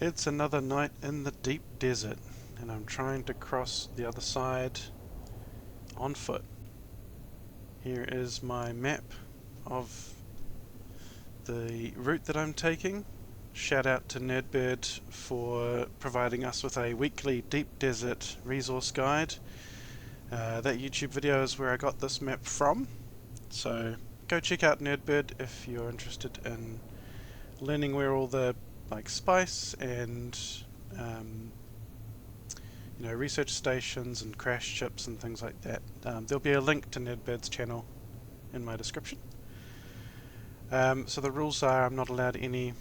It's another night in the deep desert, and I'm trying to cross the other side on foot. Here is my map of the route that I'm taking. Shout out to Nerdbird for providing us with a weekly deep desert resource guide. That YouTube video is where I got this map from, so go check out Nerdbird if you're interested in learning where all the spice and research stations and crash chips and things like that. There'll be a link to Nerdbird's channel in my description. So the rules are I'm not allowed any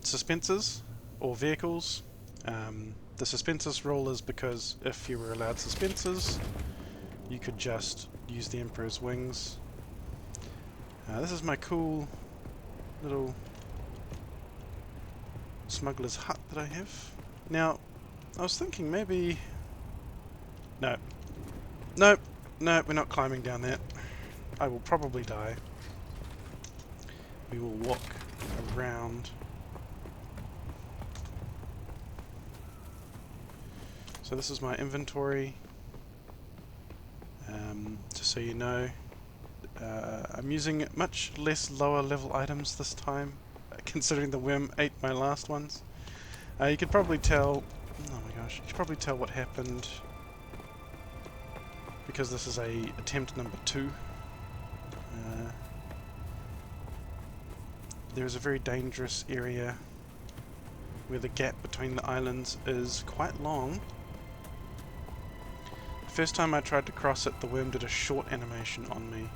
suspensors or vehicles. The suspensors rule is because if you were allowed suspensors, you could just use the Emperor's wings. This is my cool little smuggler's hut that I have. Now, I was thinking maybe... No. Nope. No, we're not climbing down that. I will probably die. We will walk around. So this is my inventory. Just so you know, I'm using much less lower level items this time, considering the worm ate my last ones. You could probably tell... Oh my gosh, you could probably tell what happened because this is attempt number 2. There is a very dangerous area where the gap between the islands is quite long. The first time I tried to cross it, the worm did a short animation on me,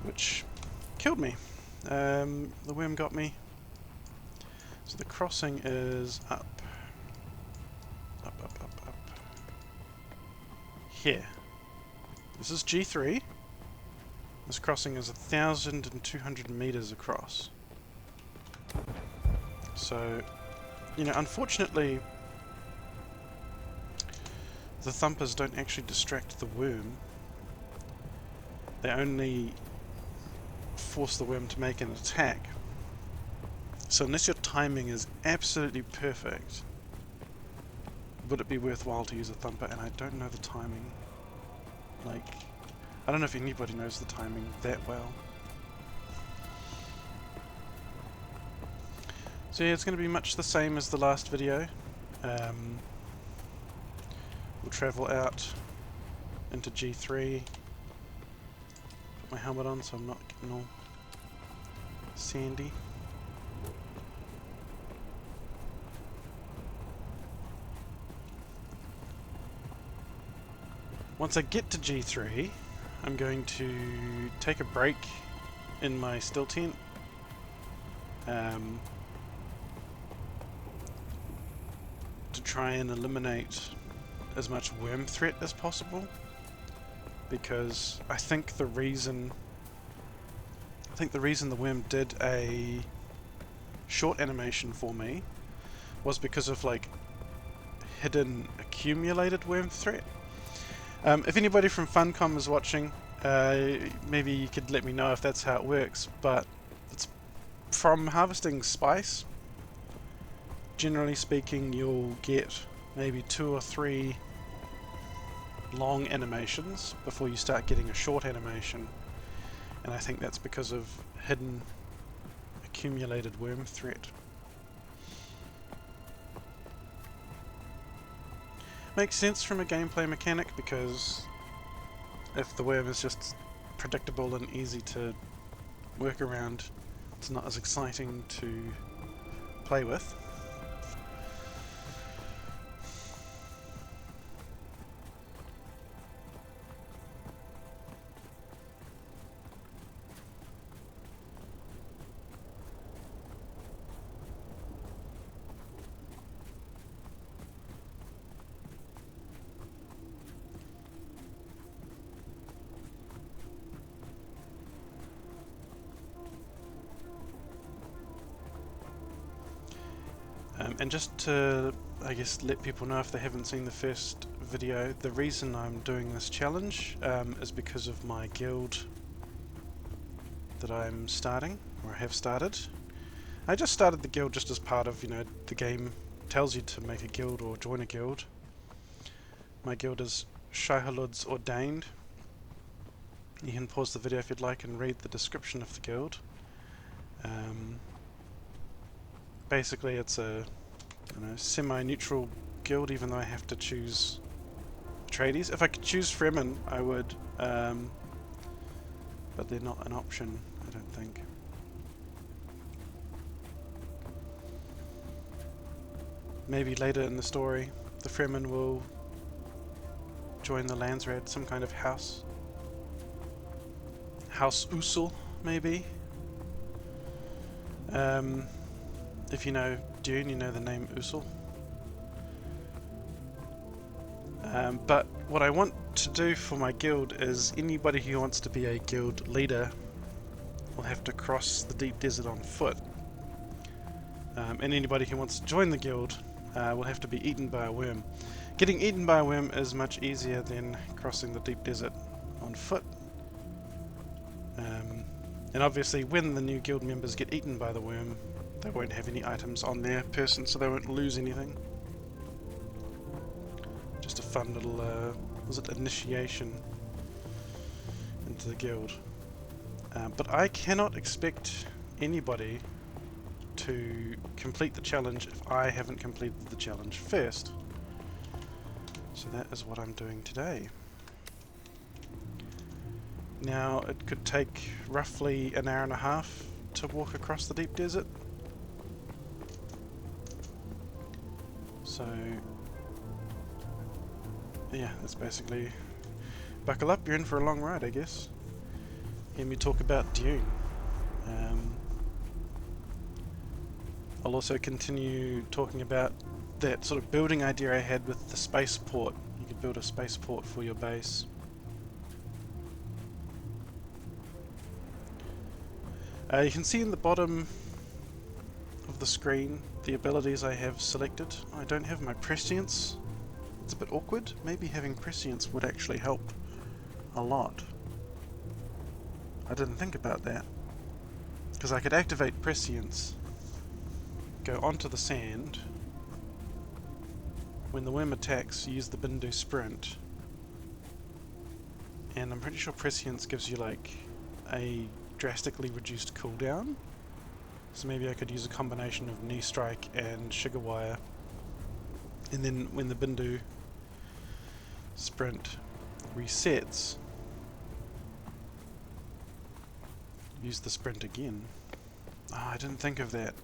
which killed me. The worm got me. So the crossing is up. Up. Here. This is G3. This crossing is 1,200 meters across. So, unfortunately, the thumpers don't actually distract the worm. They only force the worm to make an attack. So unless your timing is absolutely perfect, would it be worthwhile to use a thumper? And I don't know the timing. I don't know if anybody knows the timing that well. So yeah, it's going to be much the same as the last video. We'll travel out into G3. Put my helmet on so I'm not getting all sandy. Once I get to G3, I'm going to take a break in my still tent. To try and eliminate as much worm threat as possible, because I think the reason the worm did a short animation for me was because of hidden accumulated worm threat. If anybody from Funcom is watching, maybe you could let me know if that's how it works, but it's from harvesting spice. Generally speaking, you'll get maybe 2 or 3 long animations before you start getting a short animation, and I think that's because of hidden accumulated worm threat. Makes sense from a gameplay mechanic, because if the worm is just predictable and easy to work around, it's not as exciting to play with. And just to, I guess, let people know if they haven't seen the first video, the reason I'm doing this challenge is because of my guild that I'm starting, or have started. I just started the guild just as part of, the game tells you to make a guild or join a guild. My guild is Shaihalud's Ordained. You can pause the video if you'd like and read the description of the guild. Basically it's a semi-neutral guild, even though I have to choose Atreides. If I could choose Fremen, I would, but they're not an option, I don't think. Maybe later in the story, the Fremen will join the Landsraad, some kind of house. House Usul, maybe. If you know Dune, you know the name Usul. But what I want to do for my guild is anybody who wants to be a guild leader will have to cross the deep desert on foot. And anybody who wants to join the guild will have to be eaten by a worm. Getting eaten by a worm is much easier than crossing the deep desert on foot. And obviously when the new guild members get eaten by the worm, they won't have any items on their person, so they won't lose anything. Just a fun little, initiation into the guild. But I cannot expect anybody to complete the challenge if I haven't completed the challenge first. So that is what I'm doing today. Now, it could take roughly an hour and a half to walk across the deep desert. So, yeah, that's basically... Buckle up, you're in for a long ride, I guess. Hear me talk about Dune. I'll also continue talking about that sort of building idea I had with the spaceport. You could build a spaceport for your base. You can see in the bottom of the screen the abilities I have selected. I don't have my prescience. It's a bit awkward. Maybe having prescience would actually help a lot. I didn't think about that. Because I could activate prescience, go onto the sand, when the worm attacks, use the Bindu sprint, and I'm pretty sure prescience gives you like a drastically reduced cooldown, so maybe I could use a combination of knee strike and sugar wire, and then when the Bindu sprint resets, use the sprint again. I didn't think of that.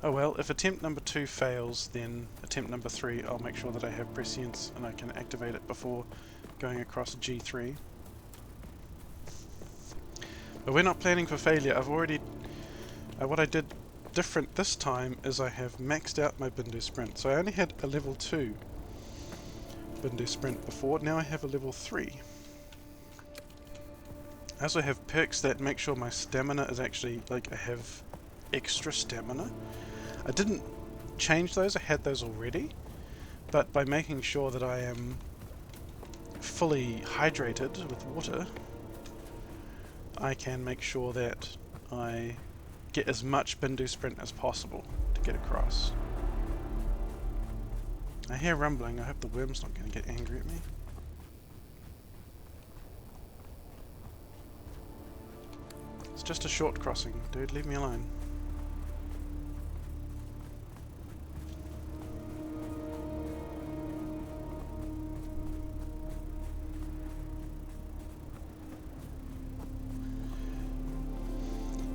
Oh well, if attempt number 2 fails, then attempt number 3 I'll make sure that I have prescience and I can activate it before going across G3. But we're not planning for failure. I've already... what I did different this time is I have maxed out my Bindu sprint. So I only had a level 2 Bindu sprint before, now I have a level 3. I also have perks that make sure my stamina is actually, like, I have extra stamina. I didn't change those, I had those already, but by making sure that I am fully hydrated with water, I can make sure that I get as much Bindu sprint as possible to get across. I hear rumbling, I hope the worm's not going to get angry at me. It's just a short crossing, dude, leave me alone.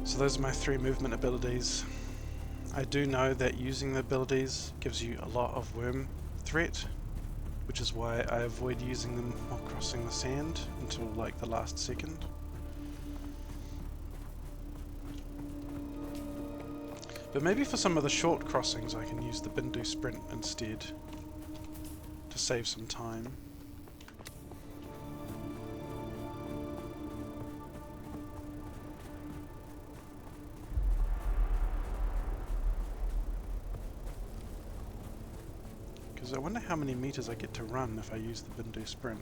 So those are my 3 movement abilities. I do know that using the abilities gives you a lot of worm threat, which is why I avoid using them while crossing the sand until like the last second. But maybe for some of the short crossings I can use the Bindu sprint instead to save some time. Because I wonder how many meters I get to run if I use the Bindu sprint.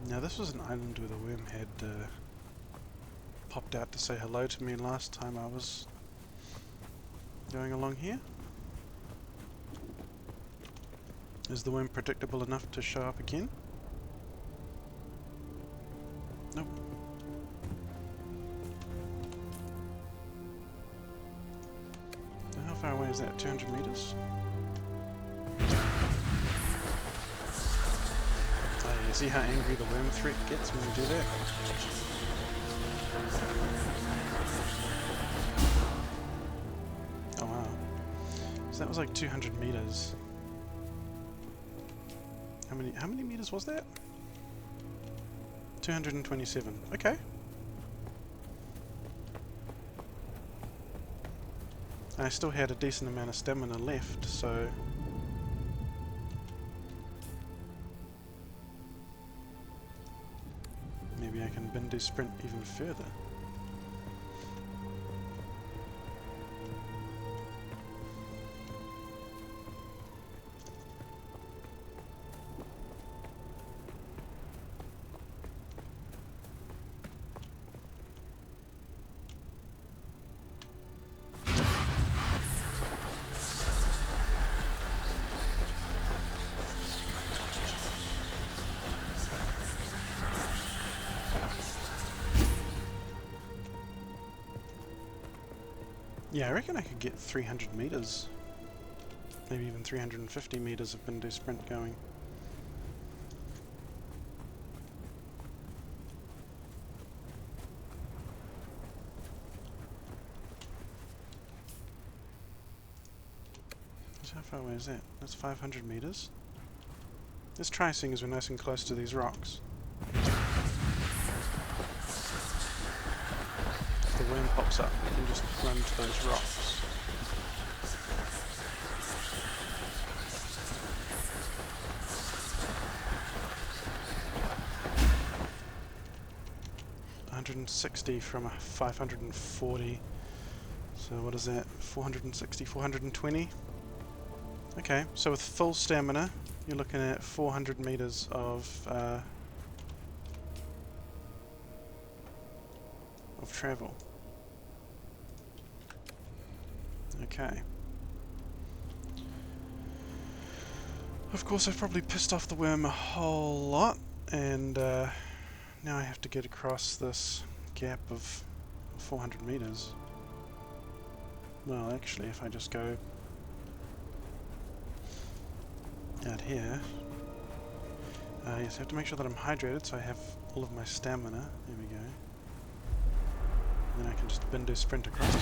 Now this was an island where the worm had popped out to say hello to me last time I was going along here. Is the worm predictable enough to show up again? Nope. So how far away is that? 200 meters? Oh yeah, see how angry the worm threat gets when we do that? Oh wow. So that was like 200 meters. How many meters was that? 227. Okay. I still had a decent amount of stamina left, so maybe I can Bindu sprint even further. Yeah, I reckon I could get 300 meters. Maybe even 350 meters of Bindu sprint going. So how far away is that? That's 500 meters. Let's try seeing as we're nice and close to these rocks. If the worm pops up, we can just run to those rocks. $160 from a 540. So what is that? 460, 420? Okay, so with full stamina, you're looking at 400 meters of travel. Okay. Of course, I've probably pissed off the worm a whole lot, and now I have to get across this gap of 400 meters. Well, actually, if I just go out here, yes, I have to make sure that I'm hydrated, so I have all of my stamina. There we go. And then I can just Bindu sprint across.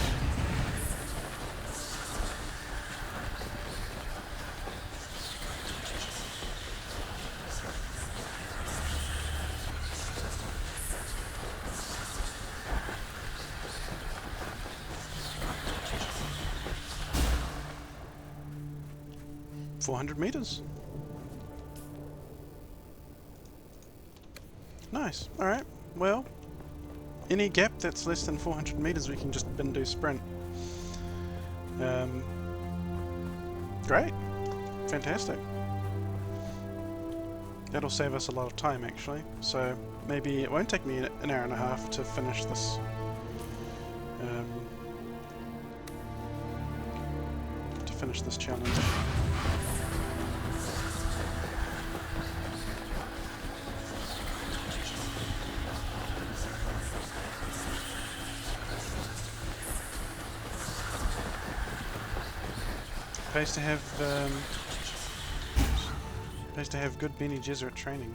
$400 meters. Nice. Alright. Well, any gap that's less than 400 meters we can just Bindu sprint. Great. Fantastic. That'll save us a lot of time actually. So maybe it won't take me an hour and a half to finish this. Challenge. Pays to have good Bene Gesserit training.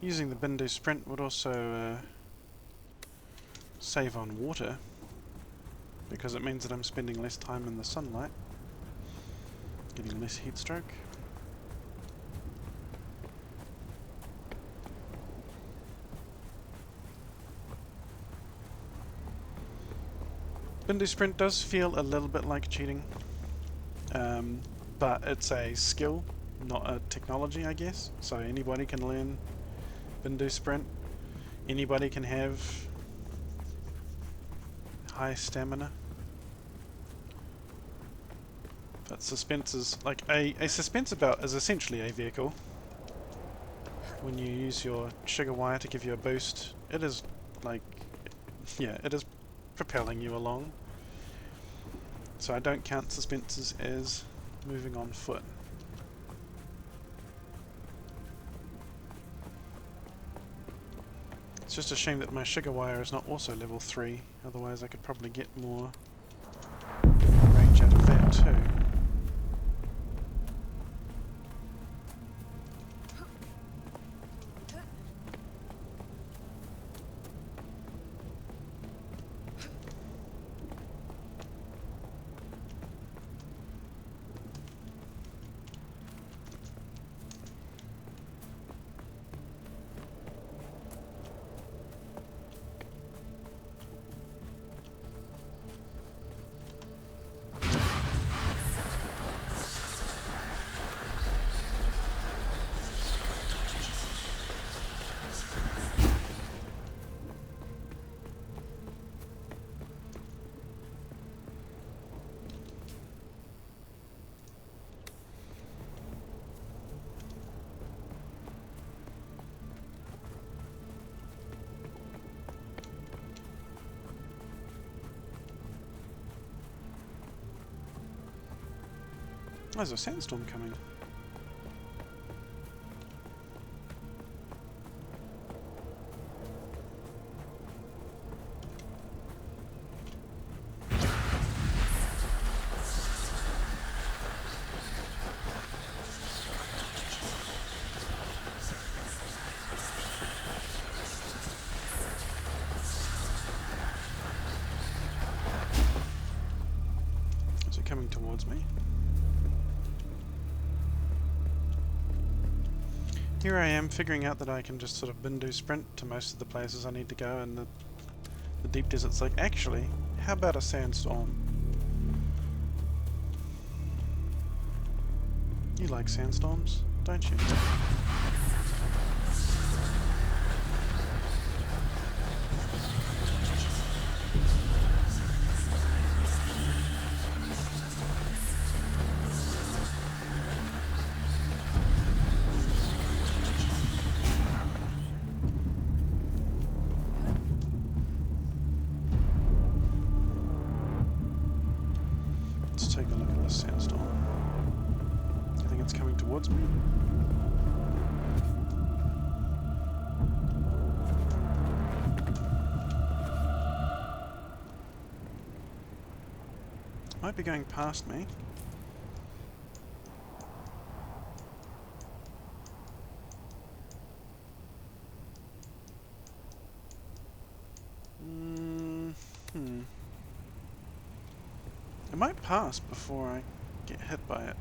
Using the Bindu Sprint would also save on water, because it means that I'm spending less time in the sunlight, getting less heat stroke. Bindu Sprint does feel a little bit like cheating, but it's a skill, not a technology, I guess. So anybody can learn Bindu Sprint. Anybody can have high stamina. But suspensors, like a suspensor belt is essentially a vehicle. When you use your sugar wire to give you a boost, it is like, yeah, it is propelling you along. So I don't count suspensors as moving on foot. It's just a shame that my sugar wire is not also level 3, otherwise I could probably get more range out of that too. There's a sandstorm coming. Is it coming towards me? Here I am figuring out that I can just sort of Bindu sprint to most of the places I need to go, and the deep desert's like, actually, how about a sandstorm? You like sandstorms, don't you? Let's take a look at this sandstorm. Do you think it's coming towards me? Might be going past me. It might pass before I get hit by it.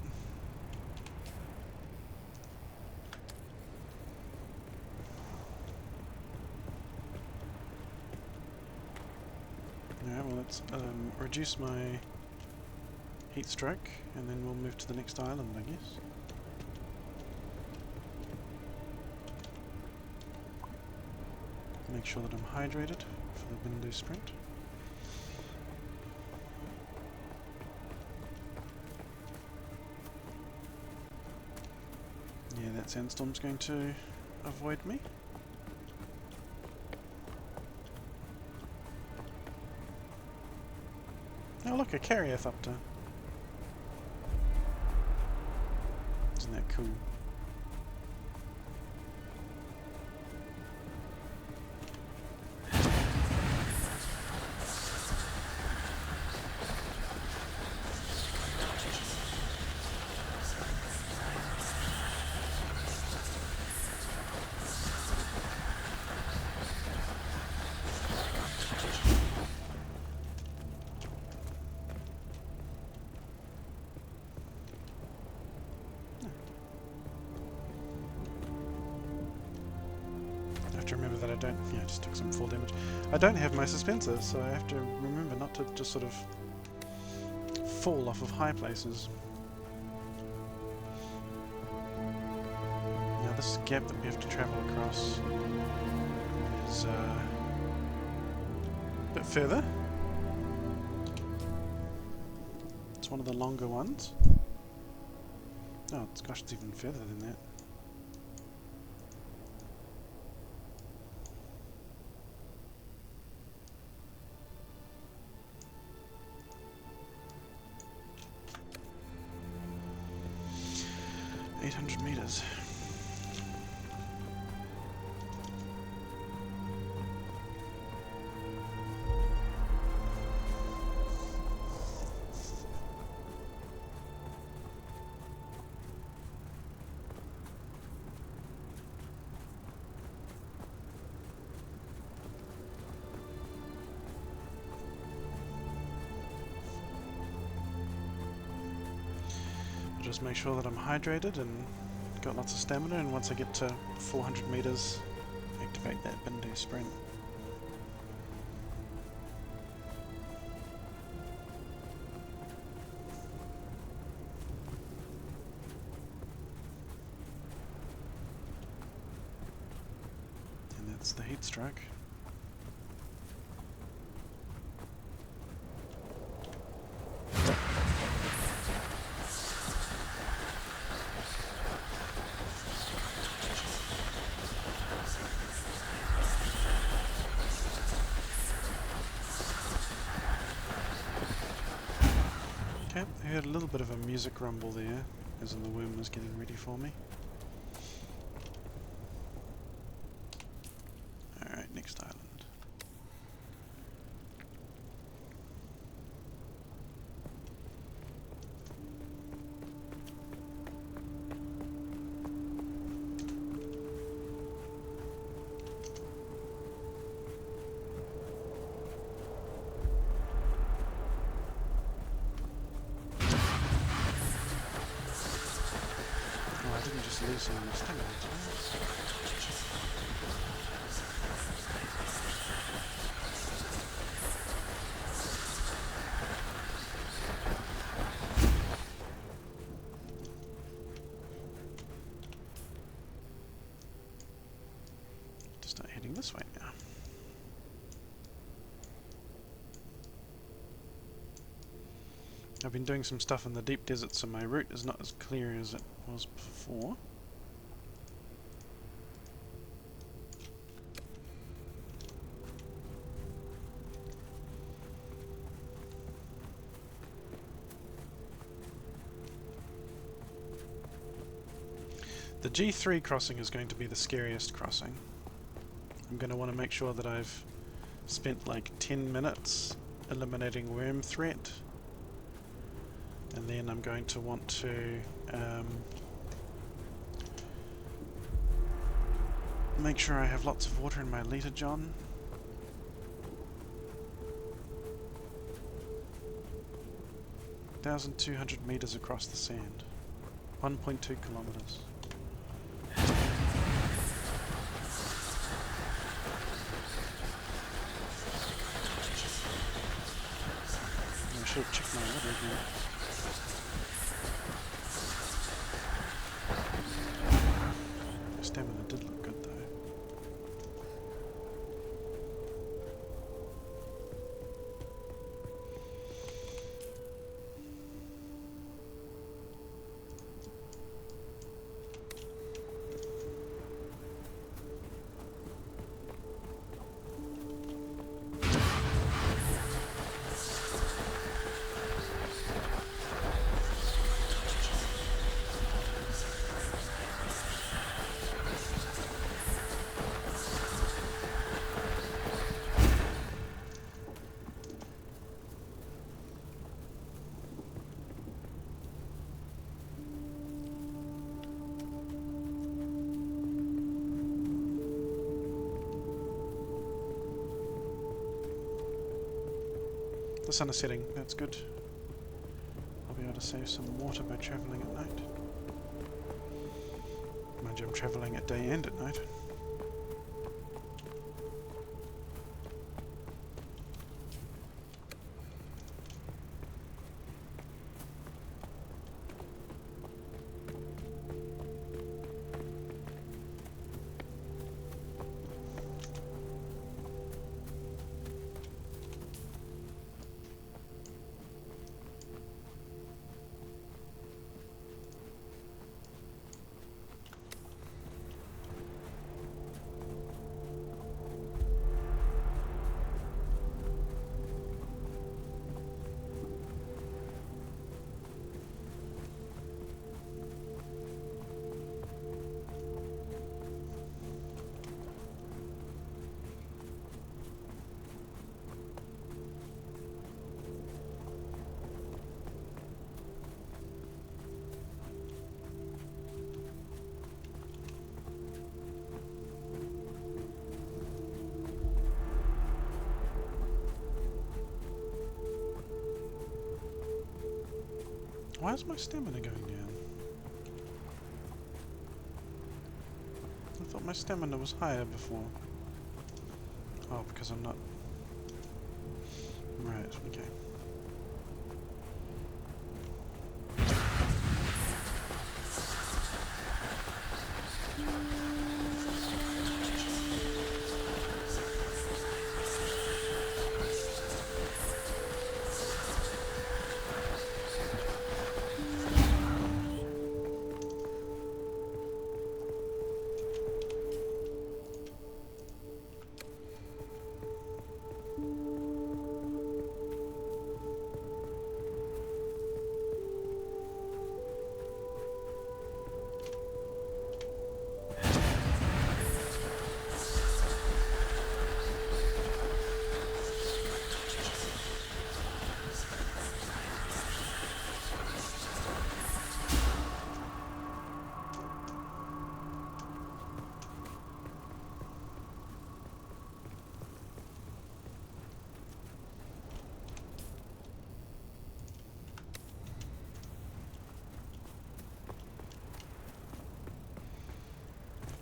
Yeah, well, let's reduce my heat stroke, and then we'll move to the next island, I guess. Make sure that I'm hydrated for the Bindu sprint. Yeah, that sandstorm's going to avoid me. Oh look, a Carrier-thopter. Isn't that cool? to remember that I don't... Yeah, I just took some fall damage. I don't have my suspensors, so I have to remember not to just sort of fall off of high places. Now this gap that we have to travel across is a bit further. It's one of the longer ones. Oh, gosh, it's even further than that. $800 meters. Just make sure that I'm hydrated and got lots of stamina, and once I get to 400 meters, activate that Bindu sprint. And that's the heat stroke. Okay, I heard a little bit of a music rumble there, as in the worm was getting ready for me. Alright, next island. I didn't just lose some stamina, did I? To start heading this way now. I've been doing some stuff in the deep desert, so my route is not as clear as it was before. The G3 crossing is going to be the scariest crossing. I'm going to want to make sure that I've spent like 10 minutes eliminating worm threat. And then I'm going to want to make sure I have lots of water in my liter john. (1,200 meters across the sand, 1.2 kilometers. I should have checked my water again. Stamina did look good though. The sun is setting, that's good. I'll be able to save some water by travelling at night. Mind you, I'm travelling at day and at night. Why is my stamina going down? I thought my stamina was higher before. Oh, because I'm not... Right, okay.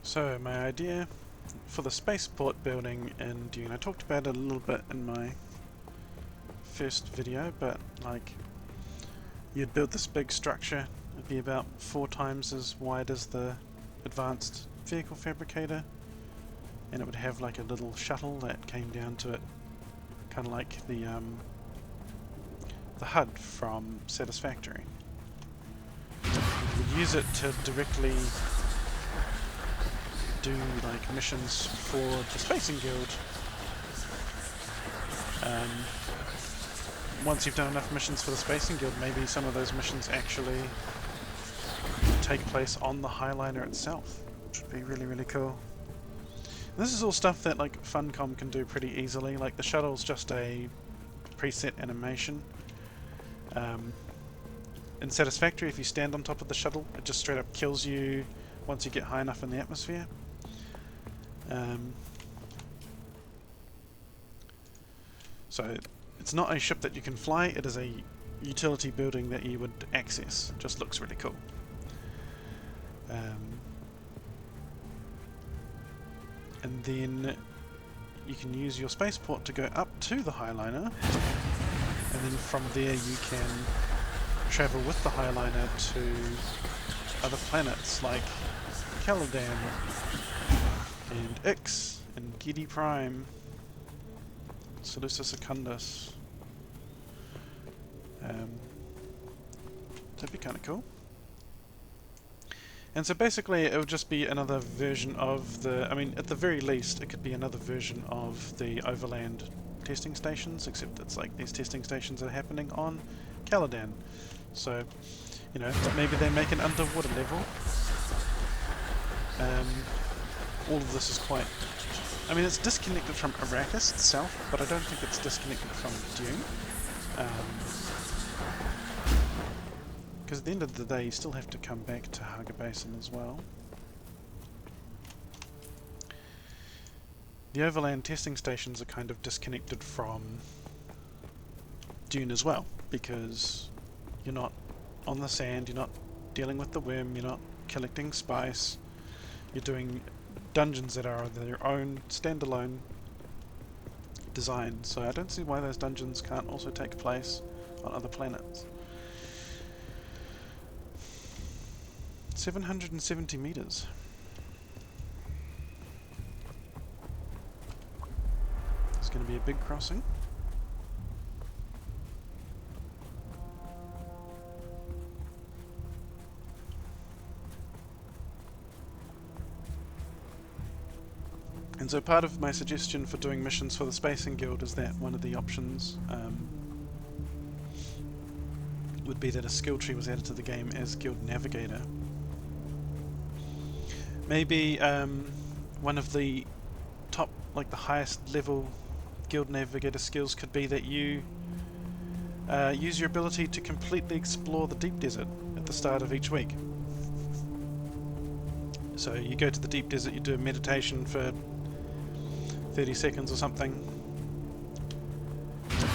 So, my idea for the spaceport building in Dune, I talked about it a little bit in my first video, but like, you'd build this big structure, it'd be about 4 times as wide as the advanced vehicle fabricator, and it would have like a little shuttle that came down to it, kind of like the HUD from Satisfactory. You would use it to directly do like missions for the Spacing Guild. Once you've done enough missions for the Spacing Guild, maybe some of those missions actually take place on the Highliner itself, which would be really, really cool. And this is all stuff that like Funcom can do pretty easily. Like the shuttle's just a preset animation. In Satisfactory, if you stand on top of the shuttle, it just straight up kills you once you get high enough in the atmosphere. So it's not a ship that you can fly, it is a utility building that you would access. It just looks really cool. And then you can use your spaceport to go up to the Highliner, and then from there you can travel with the Highliner to other planets like Caladan and Ix and Gedi Prime, Seleucia Secundus. That'd be kind of cool. And so basically it would just be another version of the, I mean at the very least it could be another version of the overland testing stations, except it's like these testing stations are happening on Caladan. So, you know, maybe they make an underwater level. All of this is quite... I mean, it's disconnected from Arrakis itself, but I don't think it's disconnected from Dune. Because at the end of the day, you still have to come back to Haga Basin as well. The overland testing stations are kind of disconnected from Dune as well, because you're not on the sand, you're not dealing with the worm, you're not collecting spice, you're doing dungeons that are their own standalone design. So I don't see why those dungeons can't also take place on other planets. 770 meters. It's going to be a big crossing. And so part of my suggestion for doing missions for the Spacing Guild is that one of the options would be that a skill tree was added to the game as Guild Navigator. Maybe one of the top, like the highest level Guild Navigator skills could be that you use your ability to completely explore the deep desert at the start of each week. So you go to the deep desert, you do a meditation for 30 seconds or something,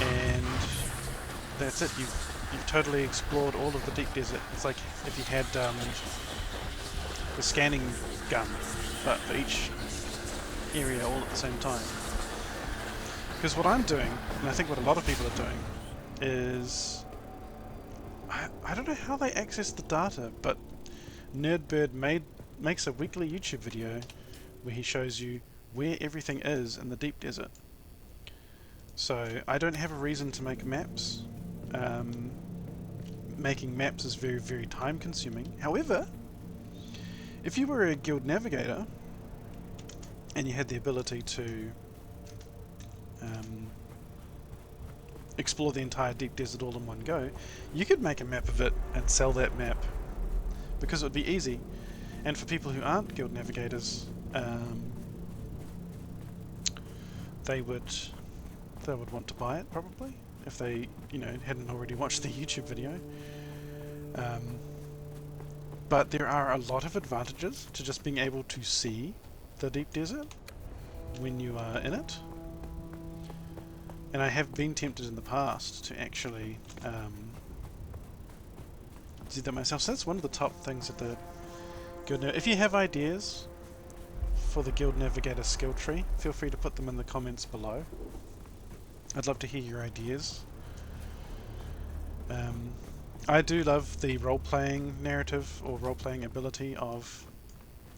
and that's it. You've you've totally explored all of the deep desert. It's like if you had the scanning gun, but for each area all at the same time. Because what I'm doing, and I think what a lot of people are doing, is I don't know how they access the data, but Nerdbird makes a weekly YouTube video where he shows you where everything is in the deep desert. So I don't have a reason to make maps. Making maps is very, very time consuming. However, if you were a guild navigator and you had the ability to explore the entire deep desert all in one go, you could make a map of it and sell that map because it would be easy. And for people who aren't guild navigators, they would want to buy it probably if they hadn't already watched the YouTube video. But there are a lot of advantages to just being able to see the deep desert when you are in it. And I have been tempted in the past to actually do that myself. So that's one of the top things that the Guild If you have ideas for the Guild Navigator skill tree, feel free to put them in the comments below. I'd love to hear your ideas. I do love the role-playing narrative or role-playing ability of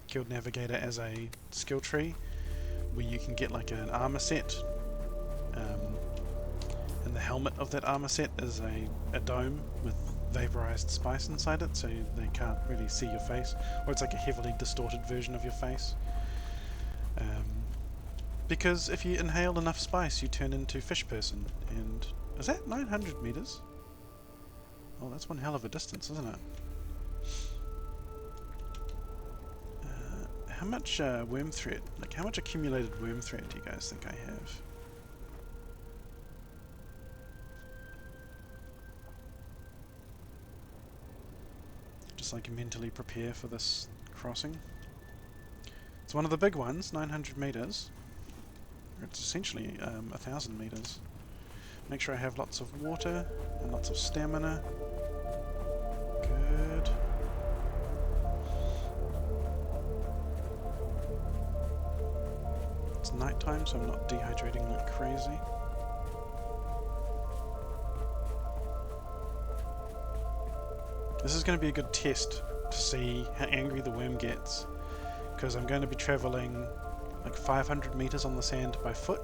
Guild Navigator as a skill tree, where you can get like an armor set, and the helmet of that armor set is a dome with vaporized spice inside it, so they can't really see your face, or it's like a heavily distorted version of your face. Because if you inhale enough spice, you turn into fish person. And is that 900 meters? Oh, that's one hell of a distance, isn't it? How much worm thread, like how much accumulated worm thread do you guys think I have? Just like mentally prepare for this crossing. It's one of the big ones, 900 meters. It's essentially 1,000 meters. Make sure I have lots of water and lots of stamina. Good. It's nighttime, so I'm not dehydrating like crazy. This is going to be a good test to see how angry the worm gets, because I'm going to be travelling like 500 meters on the sand by foot,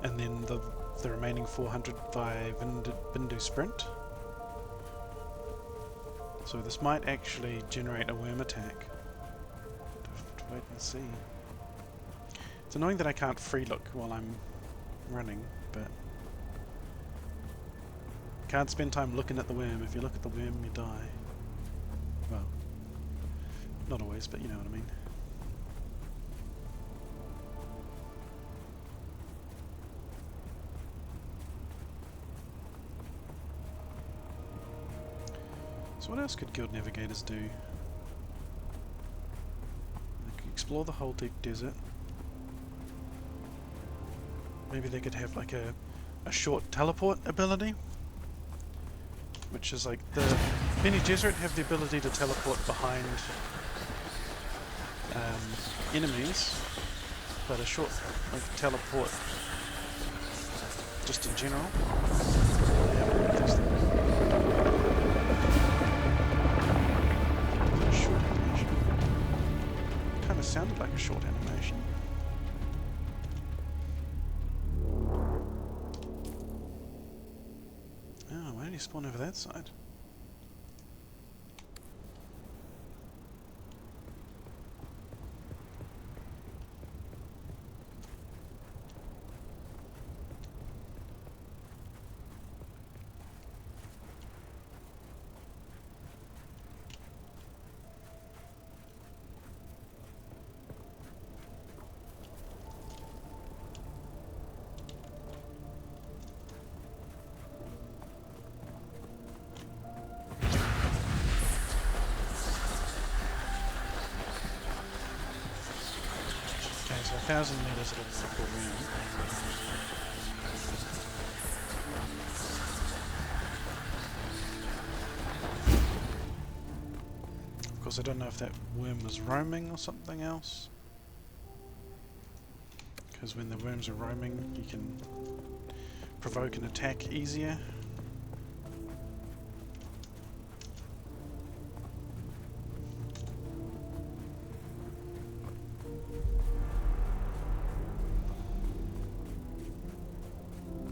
and then the remaining 400 by Bindu sprint. So this might actually generate a worm attack. Have to wait and see. It's annoying that I can't free look while I'm running, but can't spend time looking at the worm. If you look at the worm, you die. Well, not always, but you know what I mean. So what else could guild navigators do? They could explore the whole deep desert. Maybe they could have like a short teleport ability, which is like the Bene Gesserit have the ability to teleport behind enemies, but a short like teleport just in general. Short animation. Kind of sounded like a short animation. Oh, why did he spawn over that side? Okay, so 1,000 meters it'll walk around. course, I don't know if that worm was roaming or something else. Because when the worms are roaming, you can provoke an attack easier.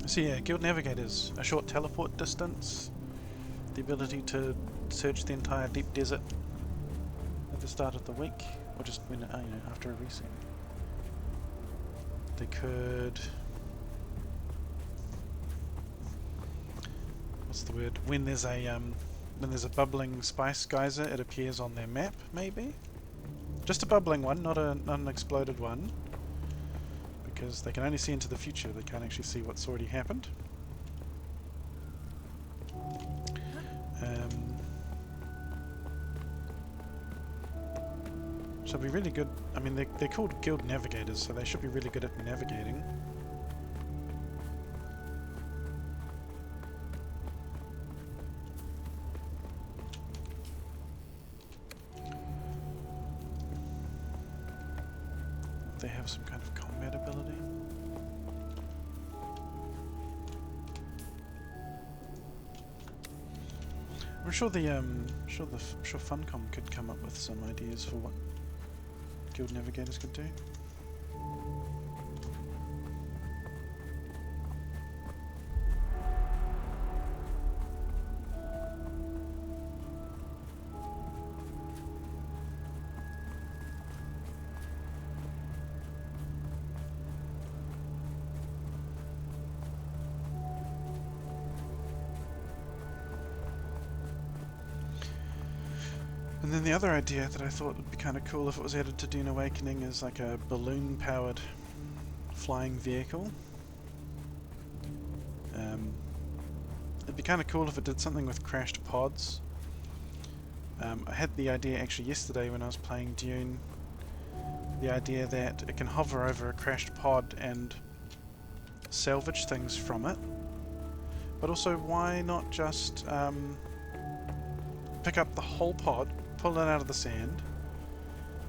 So yeah, Guild Navigators, a short teleport distance, the ability to search the entire deep desert at the start of the week, or just when after a reset. They could, what's the word? When there's a bubbling spice geyser, it appears on their map. Maybe just a bubbling one, not an exploded one. Because they can only see into the future, they can't actually see what's already happened. So it'll be really good. I mean, they're called Guild Navigators, so they should be really good at navigating. They have some kind of combat ability. I'm sure sure Funcom could come up with some ideas for what Guild Navigators could do. And then the other idea that I thought would be kind of cool if it was added to Dune Awakening is like a balloon-powered flying vehicle. It'd be kind of cool if it did something with crashed pods. I had the idea actually yesterday when I was playing Dune, the idea that it can hover over a crashed pod and salvage things from it. But also, why not just pick up the whole pod, pull it out of the sand,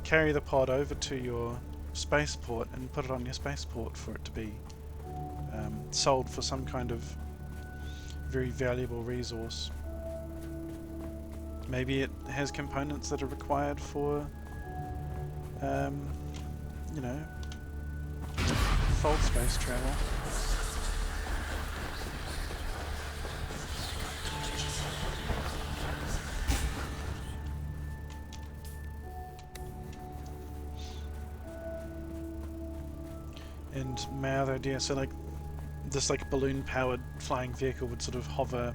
carry the pod over to your spaceport and put it on your spaceport for it to be sold for some kind of very valuable resource. Maybe it has components that are required for, you know, fold space travel. And my other idea, so like this like balloon-powered flying vehicle would sort of hover,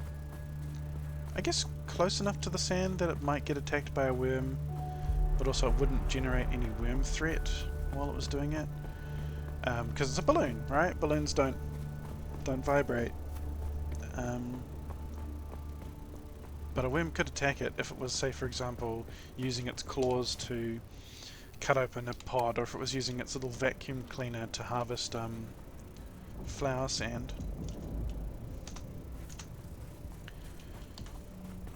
I guess, close enough to the sand that it might get attacked by a worm, but also it wouldn't generate any worm threat while it was doing it, because it's a balloon, right? Balloons don't vibrate, but a worm could attack it if it was, say, for example, using its claws to cut open a pod, or if it was using its little vacuum cleaner to harvest flower sand.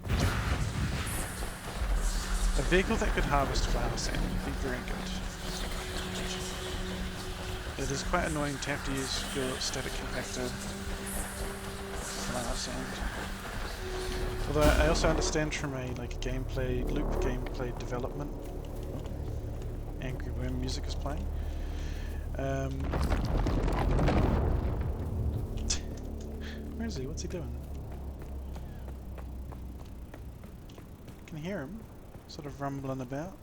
A vehicle that could harvest flower sand would be very good. It is quite annoying to have to use your static compactor flower sand. Although I also understand from a like gameplay loop gameplay development. Angry Worm music is playing. Where is he? What's he doing? I can hear him, sort of rumbling about.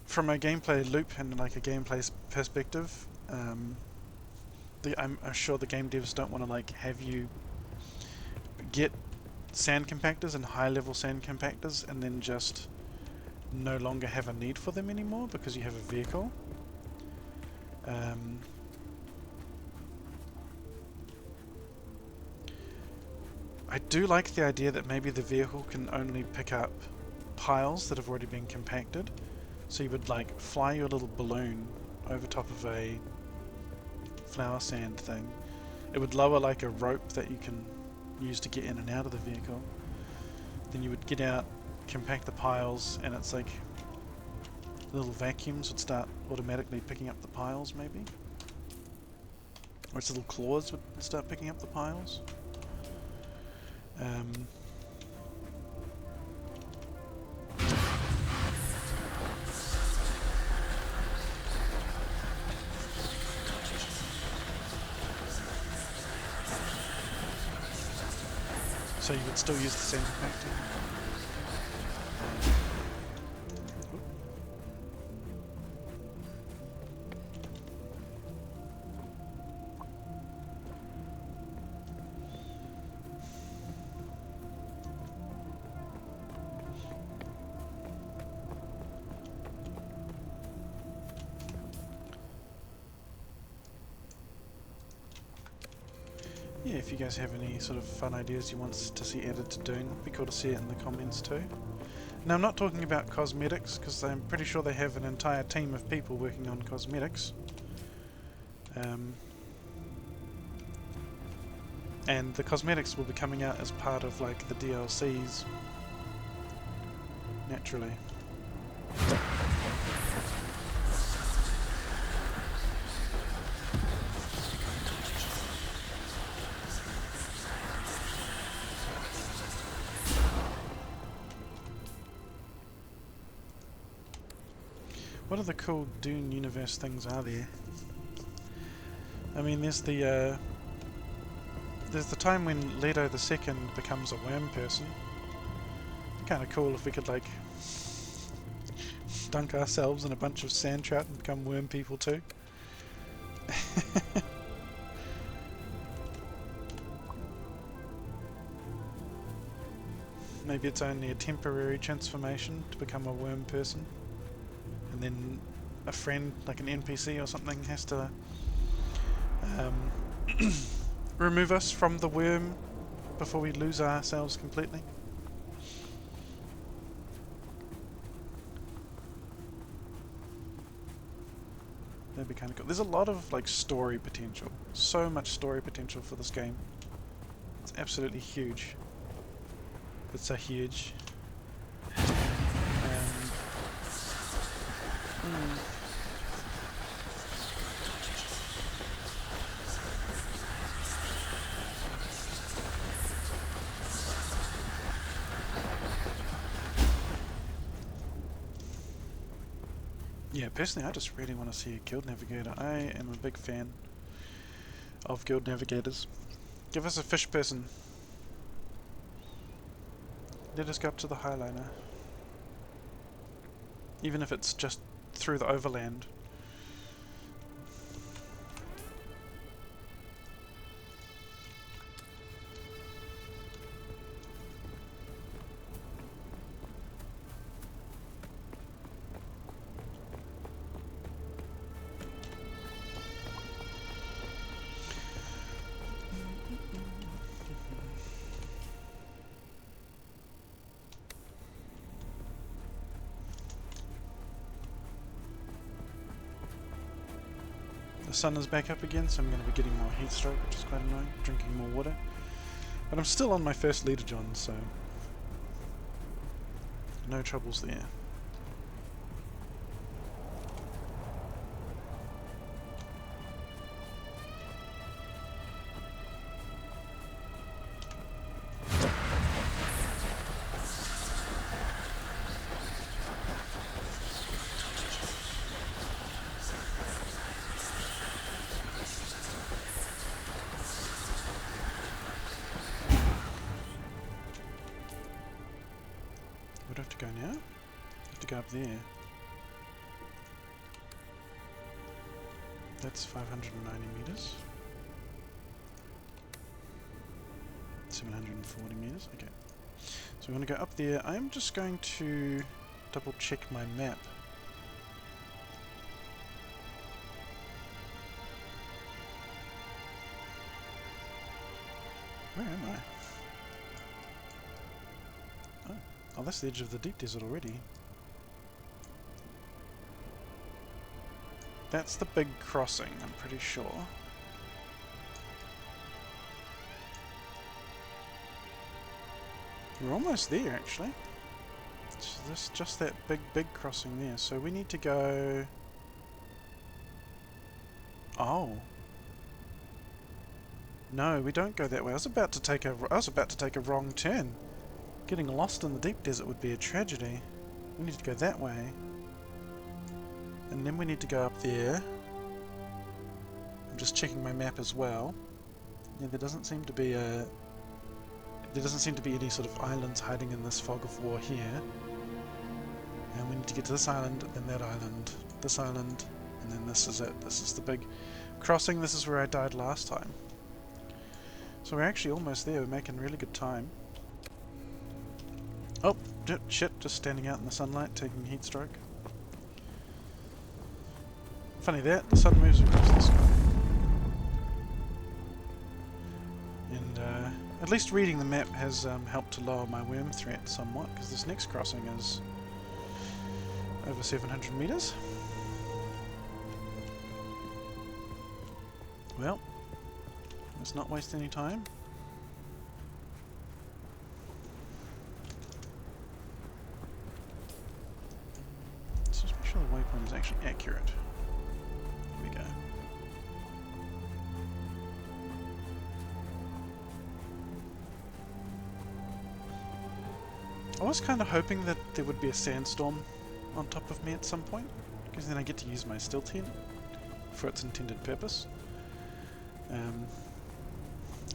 From a gameplay loop and like a gameplay perspective, I'm sure the game devs don't want to like have you get sand compactors and high-level sand compactors and then just no longer have a need for them anymore because you have a vehicle. I do like the idea that maybe the vehicle can only pick up piles that have already been compacted. So you would like fly your little balloon over top of a flower sand thing. It would lower like a rope that you can use to get in and out of the vehicle. Then you would get out, compact the piles, and it's like little vacuums would start automatically picking up the piles, maybe? Or its little claws would start picking up the piles. So you would still use the same compacting. Yeah, if you guys have any sort of fun ideas you want to see added to Dune, it'd be cool to see it in the comments too. Now I'm not talking about cosmetics, because I'm pretty sure they have an entire team of people working on cosmetics. And the cosmetics will be coming out as part of like the DLCs, naturally. What other cool Dune universe things are there? I mean, there's the time when Leto II becomes a worm person. Kind of cool if we could like dunk ourselves in a bunch of sand trout and become worm people too. Maybe it's only a temporary transformation to become a worm person, and then a friend, like an NPC or something, has to remove us from the worm before we lose ourselves completely. That'd be kind of cool. There's a lot of like story potential. So much story potential for this game. It's absolutely huge. It's so huge. Yeah, personally, I just really want to see a guild navigator. I am a big fan of guild navigators. Give us a fish person. Let us go up to the Highliner. Even if it's just through the overland. The sun is back up again, so I'm going to be getting more heat stroke, which is quite annoying, drinking more water. But I'm still on my first leader, John, so no troubles there. Would I have to go now? I have to go up there. That's 590 meters. 740 meters, okay. So we're going to go up there. I'm just going to double check my map. Where am I? Oh, that's the edge of the deep desert already. That's the big crossing, I'm pretty sure. We're almost there, actually. So this just that big crossing there. So we need to go. Oh. No, we don't go that way. I was about to take a wrong turn. Getting lost in the deep desert would be a tragedy. We need to go that way. And then we need to go up there. I'm just checking my map as well. Yeah, there doesn't seem to be any sort of islands hiding in this fog of war here. And we need to get to this island, then that island, this island, and then this is it. This is the big crossing. This is where I died last time. So we're actually almost there. We're making really good time. Oh, shit, just standing out in the sunlight, taking heat stroke. Funny that, the sun moves across the sky. And at least reading the map has helped to lower my worm threat somewhat, because this next crossing is over 700 meters. Well, let's not waste any time. Let's just make sure the waypoint is actually accurate. Here we go. I was kind of hoping that there would be a sandstorm on top of me at some point, because then I get to use my still tent for its intended purpose.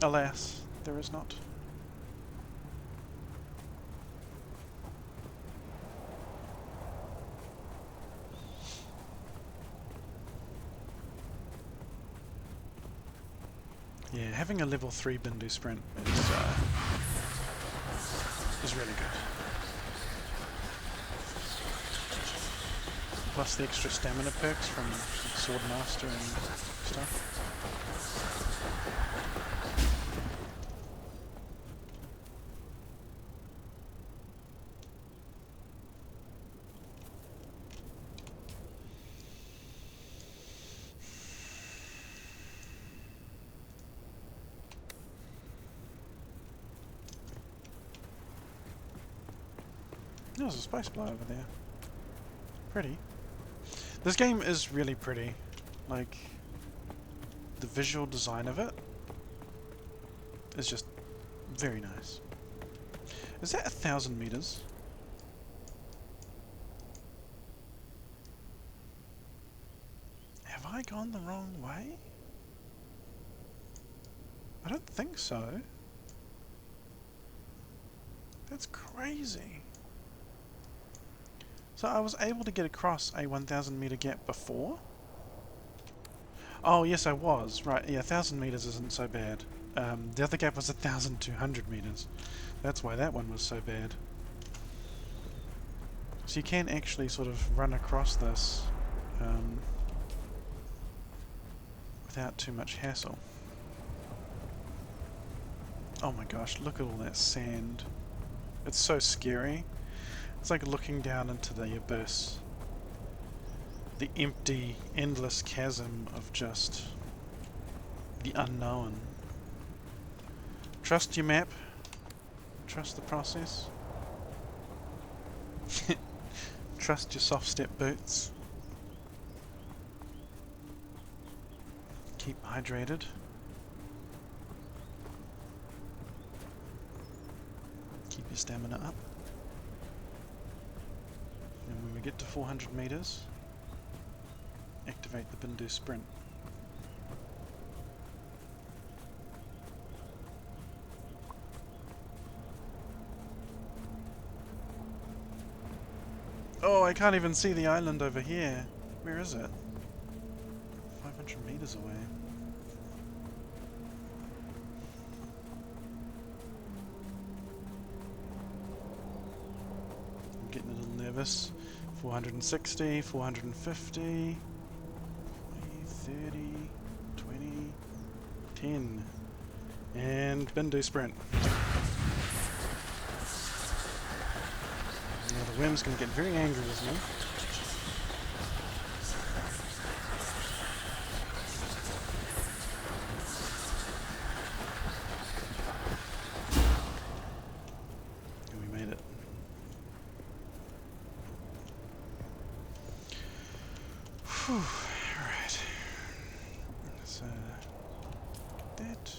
Alas, there is not. Yeah, having a level 3 Bindu sprint is really good. Plus the extra stamina perks from Swordmaster and stuff. There's a spice blow over there. Pretty. This game is really pretty. Like, the visual design of it is just very nice. Is that 1,000 meters? Have I gone the wrong way? I don't think so. That's crazy. So I was able to get across a 1,000 meter gap before? Oh yes, I was. Right, yeah, 1,000 meters isn't so bad. The other gap was 1,200 meters. That's why that one was so bad. So you can actually sort of run across this without too much hassle. Oh my gosh, look at all that sand. It's so scary. It's like looking down into the abyss. The empty, endless chasm of just the unknown. Trust your map. Trust the process. Trust your soft step boots. Keep hydrated. Keep your stamina up. And when we get to 400 meters, activate the Bindu sprint. Oh, I can't even see the island over here. Where is it? 500 meters away. I'm getting a little nervous. 460, 450, 30, 20, 10. And Bindu sprint. Now the worm's going to get very angry with me. Whew. Alright. So that.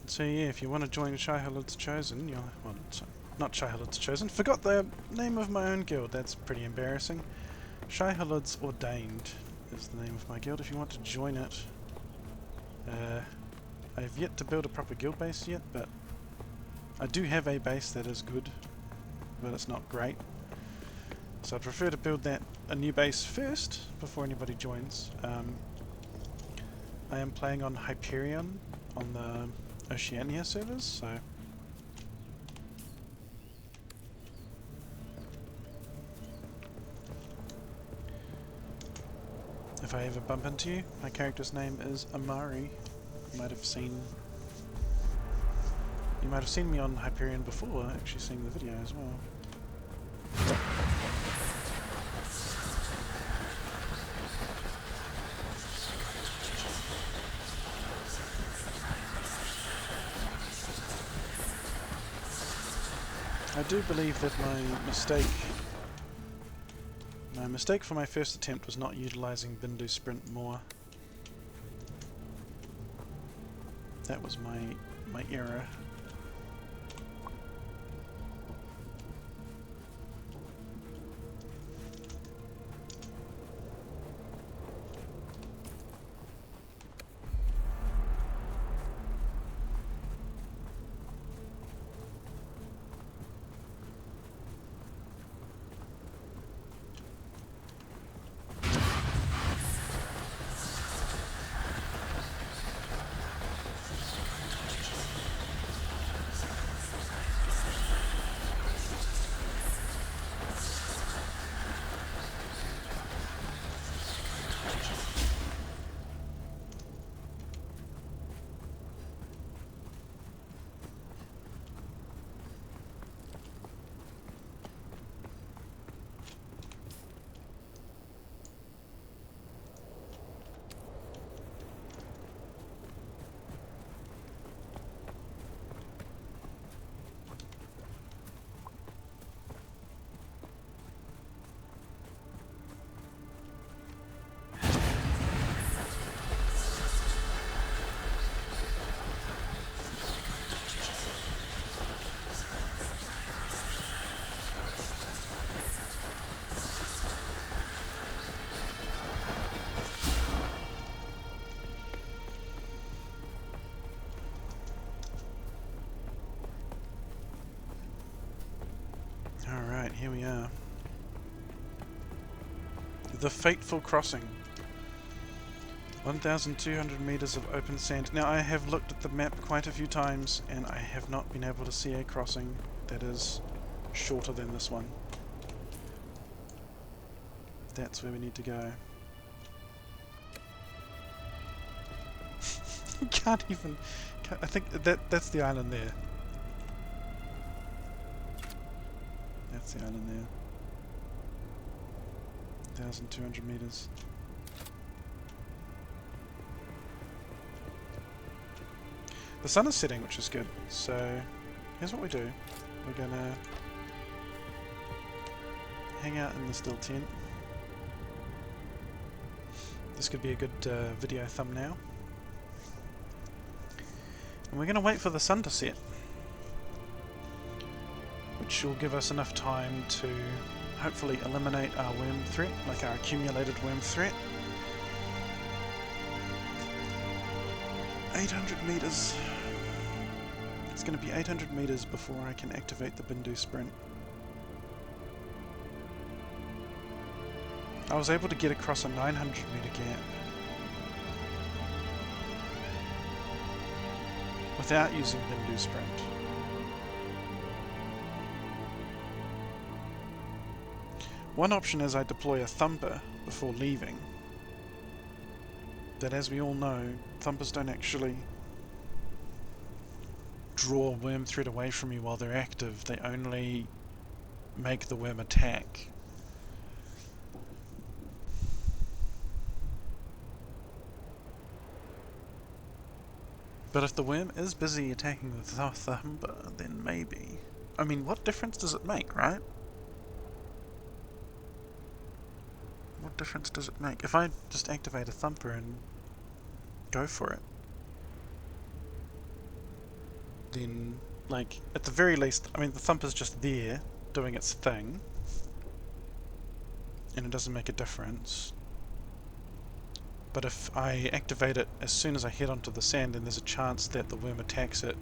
So yeah, if you want to join Shai-Hulud's Chosen, you'll... Well, not Shai-Hulud's Chosen. Forgot the name of my own guild. That's pretty embarrassing. Shai-Hulud's Ordained is the name of my guild if you want to join it. I've yet to build a proper guild base yet, but I do have a base that is good, but it's not great. So I'd prefer to build a new base first before anybody joins. I am playing on Hyperion on the Oceania servers, so if I ever bump into you, my character's name is Amari. You might have seen me on Hyperion before, actually seeing the video as well. I do believe that my mistake for my first attempt was not utilizing Bindu Sprint more. That was my error. Alright, here we are. The fateful crossing. 1,200 meters of open sand. Now I have looked at the map quite a few times and I have not been able to see a crossing that is shorter than this one. That's where we need to go. Can't even... I think that's the island there. That's the island there. 1,200 meters. The sun is setting, which is good. So here's what we do. We're gonna hang out in this little tent. This could be a good video thumbnail. And we're gonna wait for the sun to set, which will give us enough time to hopefully eliminate our worm threat, like our accumulated worm threat. 800 meters. It's going to be 800 meters before I can activate the Bindu Sprint. I was able to get across a 900 meter gap without using Bindu Sprint. One option is I deploy a thumper before leaving. But as we all know, thumpers don't actually draw worm threat away from you while they're active. They only make the worm attack. But if the worm is busy attacking the thumper, then maybe... I mean, what difference does it make, right? What difference does it make? If I just activate a thumper and go for it, then, like, at the very least, I mean, the thumper's just there, doing its thing, and it doesn't make a difference. But if I activate it as soon as I head onto the sand, then there's a chance that the worm attacks it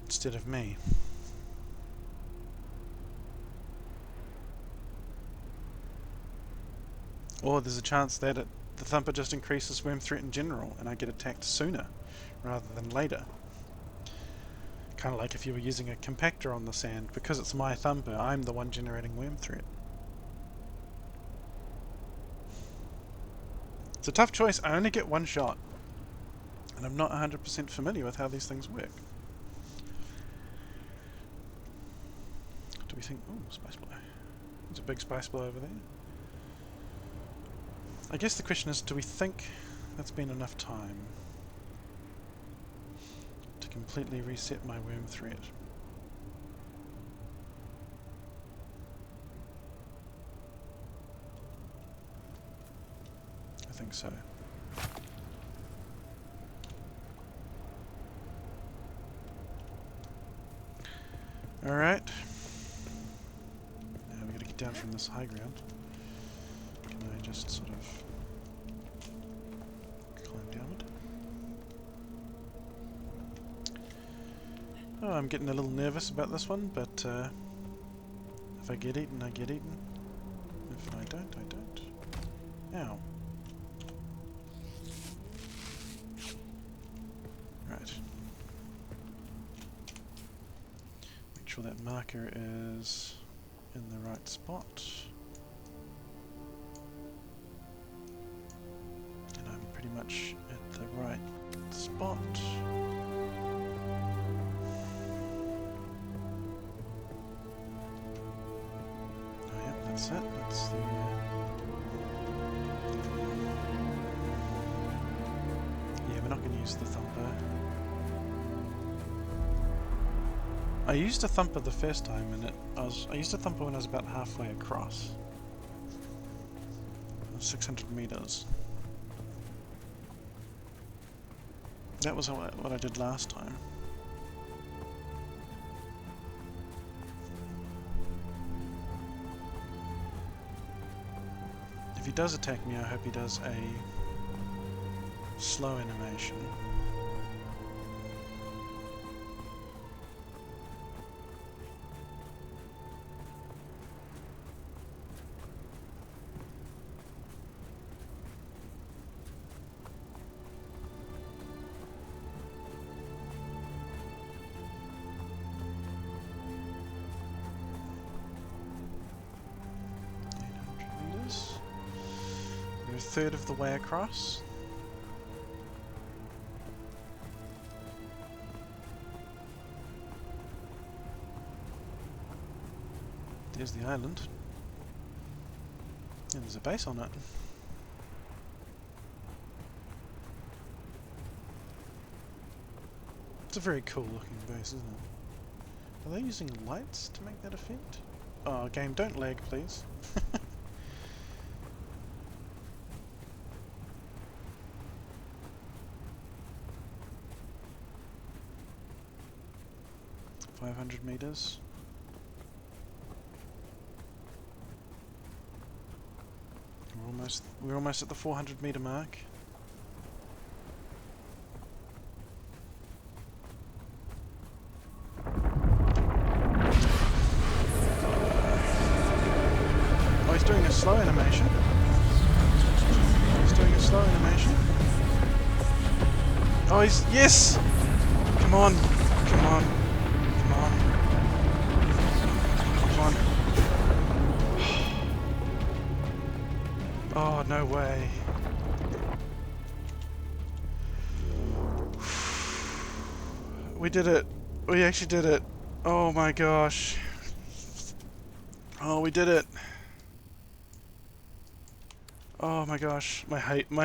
instead of me. Or there's a chance that the thumper just increases worm threat in general, and I get attacked sooner rather than later. Kind of like if you were using a compactor on the sand. Because it's my thumper, I'm the one generating worm threat. It's a tough choice. I only get one shot, and I'm not 100% familiar with how these things work. Do we think... Oh, spice blow. There's a big spice blow over there. I guess the question is, do we think that's been enough time to completely reset my worm threat? I think so. Alright. Now we gotta get down from this high ground. Can I just sort of climb down it? Oh, I'm getting a little nervous about this one, but if I get eaten, I get eaten. If I don't, I don't. Ow. Right. Make sure that marker is in the right spot. And I'm pretty much at the right spot. Oh yeah, that's it. That's the... yeah, we're not going to use the thumper. I used a thumper the first time, and I used a thumper when I was about halfway across. 600 meters. That was what I did last time. If he does attack me, I hope he does a slow animation. We're a third of the way across. There's the island. And there's a base on it. It's a very cool looking base, isn't it? Are they using lights to make that effect? Oh, game, don't lag, please. 500 meters. We're almost at the 400 meter mark. Oh, he's doing a slow animation. He's doing a slow animation. Oh, he's... yes! Come on! Come on! Come on! Come on! Oh, no way. We did it. We actually did it. Oh my gosh. Oh, we did it. Oh my gosh. My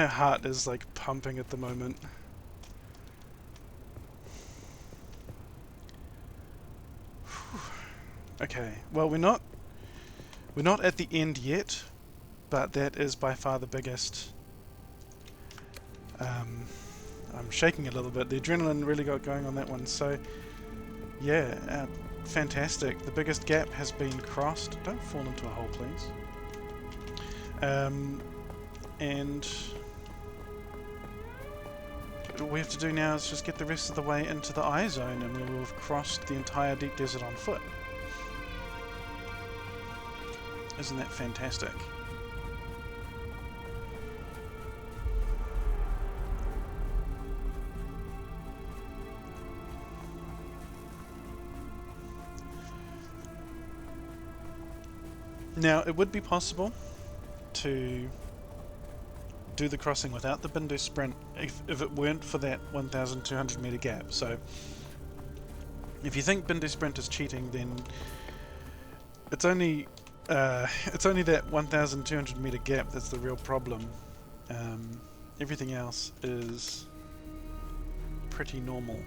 heart is like pumping at the moment. Okay, well we're not at the end yet, but that is by far the biggest. I'm shaking a little bit. The adrenaline really got going on that one. So yeah, fantastic. The biggest gap has been crossed. Don't fall into a hole, please. And all we have to do now is just get the rest of the way into the I zone, and we will have crossed the entire deep desert on foot. Isn't that fantastic? Now, it would be possible to do the crossing without the Bindu sprint if it weren't for that 1,200 meter gap. So, if you think Bindu sprint is cheating, then it's only that 1,200 meter gap that's the real problem. Everything else is pretty normal.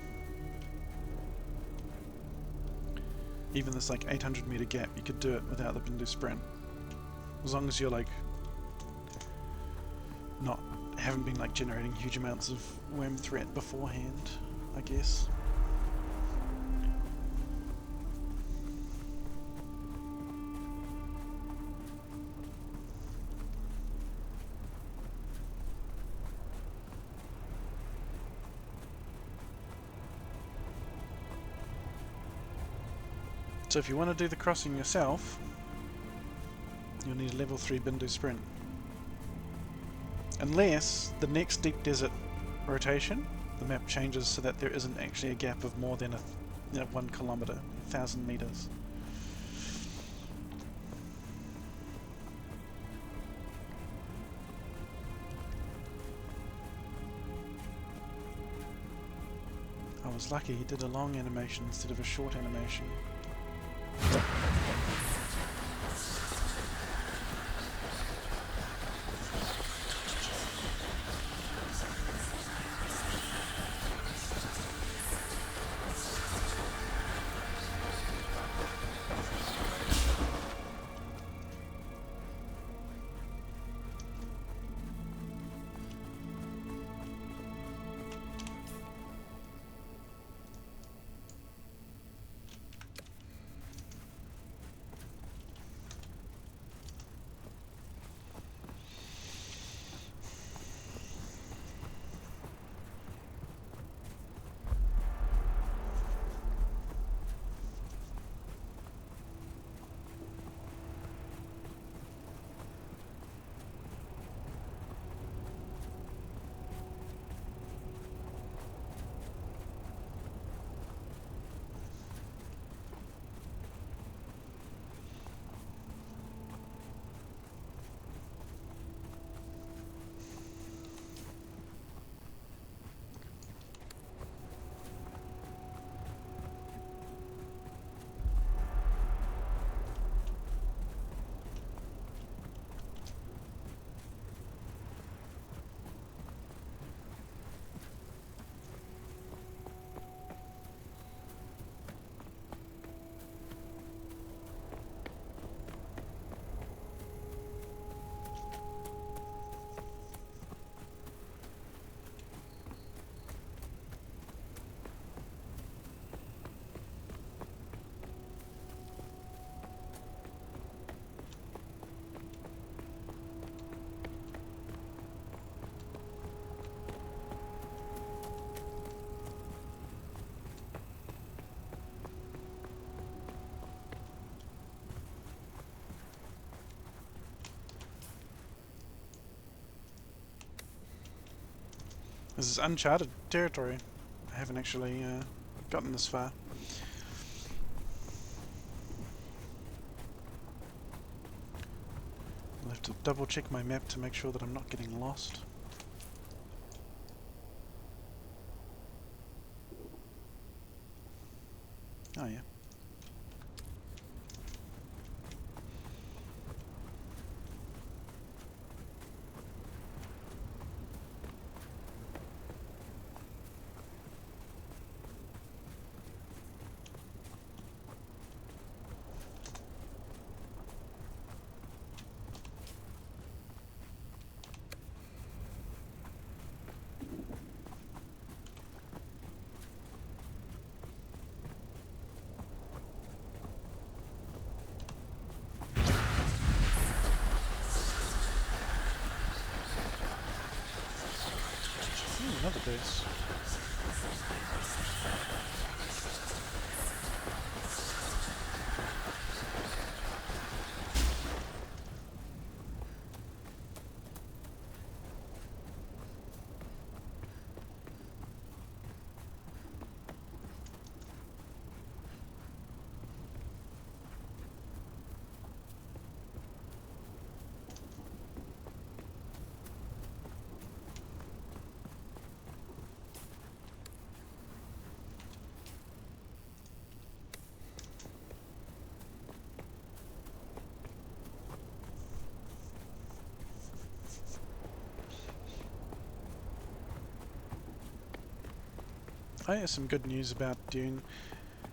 Even this like 800 meter gap, you could do it without the Bindu sprint, as long as you're like haven't been like generating huge amounts of worm threat beforehand, I guess. So if you want to do the crossing yourself, you'll need a level 3 Bindu sprint. Unless the next deep desert rotation, the map changes so that there isn't actually a gap of more than 1 kilometer, 1,000 meters. I was lucky he did a long animation instead of a short animation. This is uncharted territory. I haven't actually gotten this far. I'll have to double check my map to make sure that I'm not getting lost. Oh yeah. this. Oh yeah, some good news about Dune.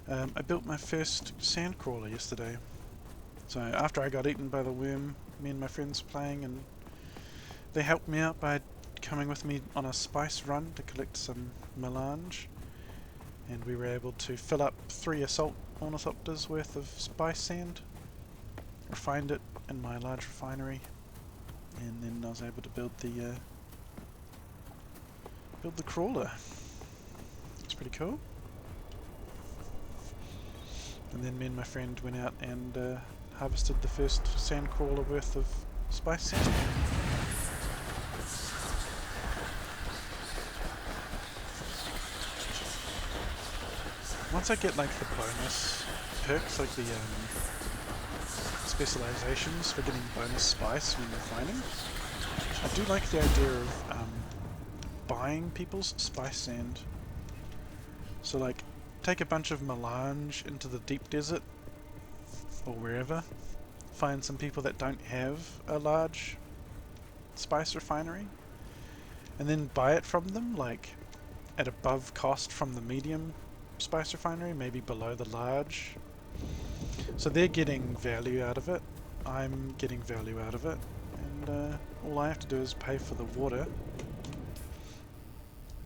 I built my first sandcrawler yesterday. So after I got eaten by the worm, me and my friends were playing, and they helped me out by coming with me on a spice run to collect some melange, and we were able to fill up 3 assault ornithopters worth of spice sand, refined it in my large refinery, and then I was able to build the crawler. It's pretty cool. And then me and my friend went out and harvested the first sand crawler worth of spice sand. Once I get like the bonus perks, like the specializations for getting bonus spice when refining, I do like the idea of buying people's spice sand. So like, take a bunch of melange into the deep desert or wherever, find some people that don't have a large spice refinery, and then buy it from them, like at above cost from the medium spice refinery, maybe below the large. So they're getting value out of it, I'm getting value out of it, and all I have to do is pay for the water.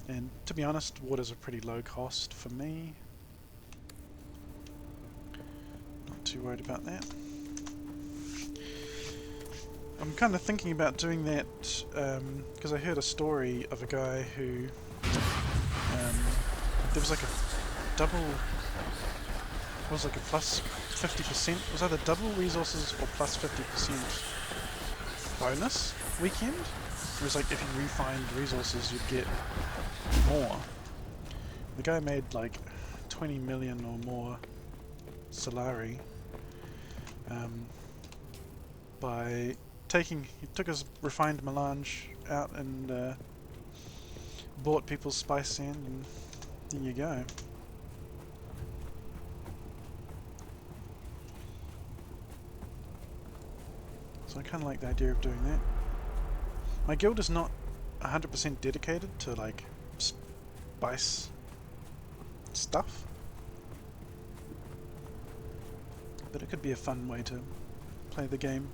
And to be honest, water's a pretty low cost for me. Not too worried about that. I'm kind of thinking about doing that because I heard a story of a guy who there was like a double, was like a plus 50%, it was either double resources or plus 50% bonus weekend. It was like if you refined resources you'd get more. The guy made like 20 million or more Solari by he took his refined melange out and bought people's spice sand, and there you go. So I kind of like the idea of doing that. My guild is not 100% dedicated to like spice stuff, but it could be a fun way to play the game.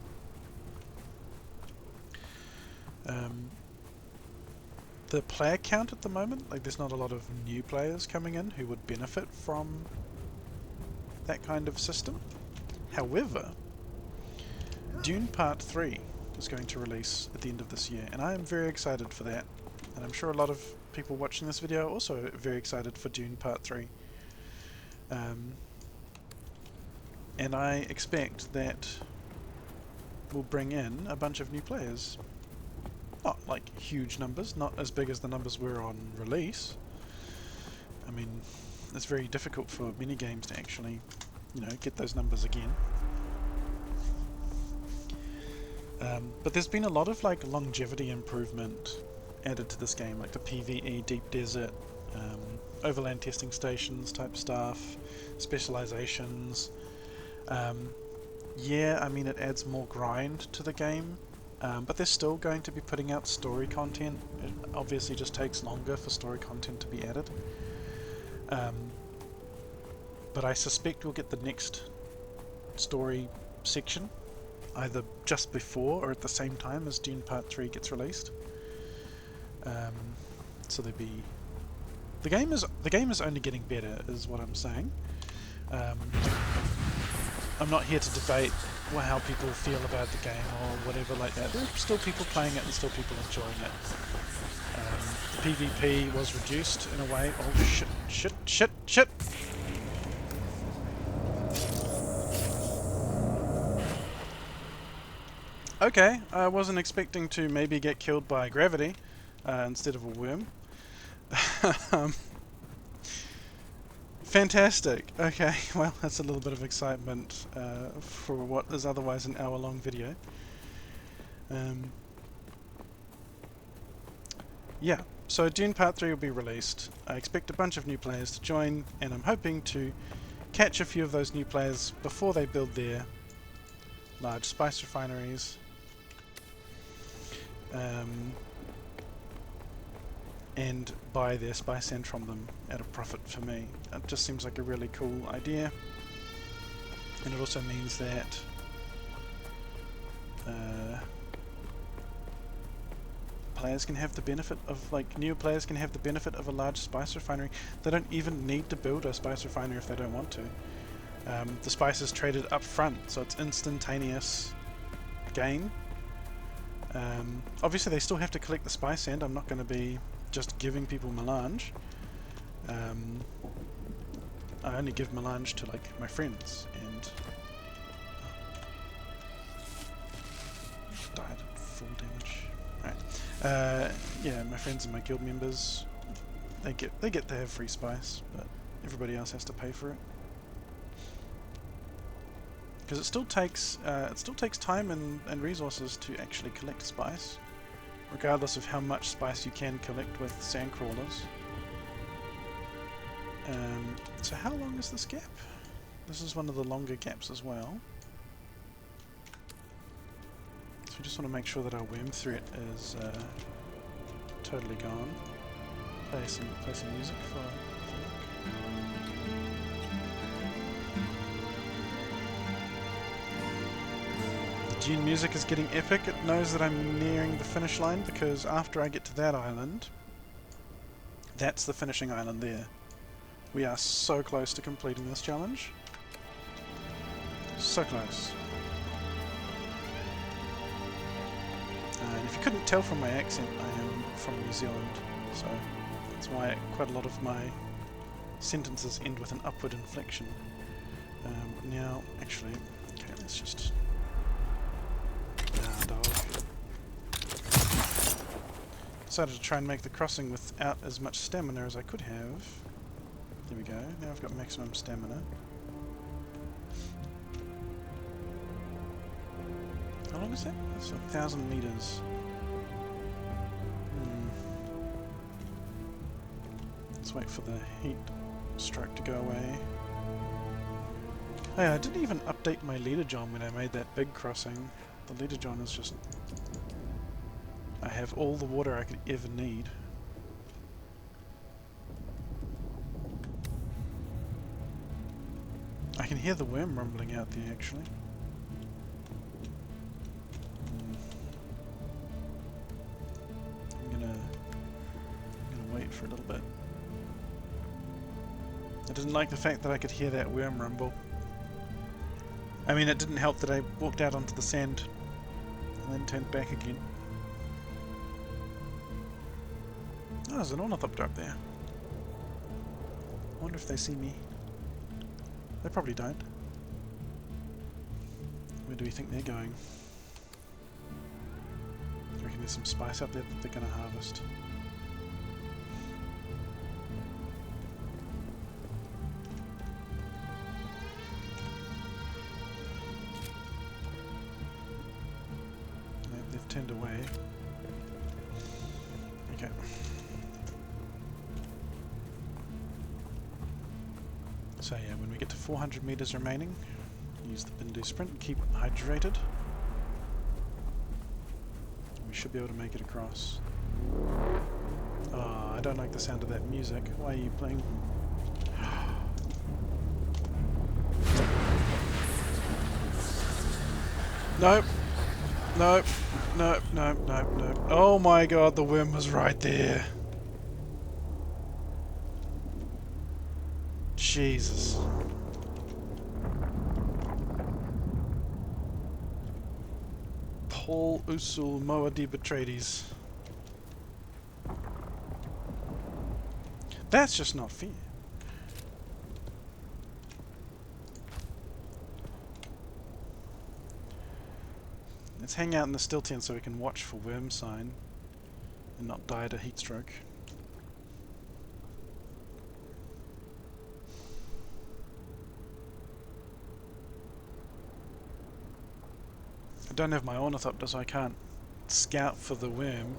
The player count at the moment, like there's not a lot of new players coming in who would benefit from that kind of system. However, Dune Part 3 is going to release at the end of this year, and I am very excited for that, and I'm sure a lot of people watching this video are also very excited for Dune Part 3. And I expect that will bring in a bunch of new players. Not like huge numbers, not as big as the numbers were on release. I mean, it's very difficult for mini games to actually, get those numbers again. But there's been a lot of like longevity improvement added to this game, like the PvE deep desert, overland testing stations type stuff, specializations. Yeah, I mean it adds more grind to the game, but they're still going to be putting out story content. It obviously just takes longer for story content to be added. But I suspect we'll get the next story section either just before or at the same time as Dune Part 3 gets released. So there'll be... The game is only getting better, is what I'm saying. I'm not here to debate how people feel about the game or whatever like that. There are still people playing it and still people enjoying it. PvP was reduced in a way. Oh shit, shit, shit, shit! Okay, I wasn't expecting to maybe get killed by gravity instead of a worm. um, fantastic. Okay, well, that's a little bit of excitement for what is otherwise an hour-long video. Yeah, so Dune Part 3 will be released. I expect a bunch of new players to join, and I'm hoping to catch a few of those new players before they build their large spice refineries. And buy their spice sand from them at a profit for me. It just seems like a really cool idea. And it also means that players can have the benefit of, like, new players can have the benefit of a large spice refinery. They don't even need to build a spice refinery if they don't want to. The spice is traded up front, so it's instantaneous gain. Obviously they still have to collect the spice sand. I'm not going to be just giving people melange. I only give melange to, like, my friends, and died at full damage. Right. Yeah, my friends and my guild members, they get to have free spice, but everybody else has to pay for it. Because it still takes time and resources to actually collect spice, regardless of how much spice you can collect with sand crawlers. So how long is this gap? This is one of the longer gaps as well. So we just want to make sure that our worm threat is totally gone. Play some music for Dune music is getting epic. It knows that I'm nearing the finish line, because after I get to that island, that's the finishing island there. We are so close to completing this challenge. So close. And if you couldn't tell from my accent, I am from New Zealand, so that's why quite a lot of my sentences end with an upward inflection. Now, actually, okay, let's just... dog. Decided to try and make the crossing without as much stamina as I could have. There we go, now I've got maximum stamina. How long is that? That's 1,000 meters. Let's wait for the heat stroke to go away. Oh yeah, I didn't even update my leader John when I made that big crossing. The leader John is just... I have all the water I could ever need. I can hear the worm rumbling out there, actually. I'm gonna wait for a little bit. I didn't like the fact that I could hear that worm rumble. I mean, it didn't help that I walked out onto the sand and then turned back again. Oh, there's an ornithopter up there. I wonder if they see me. They probably don't. Where do we think they're going? I reckon there's some spice up there that they're going to harvest. They've turned away. Okay. So yeah, when we get to 400 meters remaining, use the Bindu sprint and keep hydrated. We should be able to make it across. Oh, I don't like the sound of that music. Why are you playing? Nope. Nope. Nope. Nope. Nope. Nope. Oh my god, the worm was right there. Jesus. Paul Usul Moadi Betraydes. That's just not fair. Let's hang out in the still tent so we can watch for worm sign and not die at a heat stroke. I don't have my ornithopter, so I can't scout for the worm.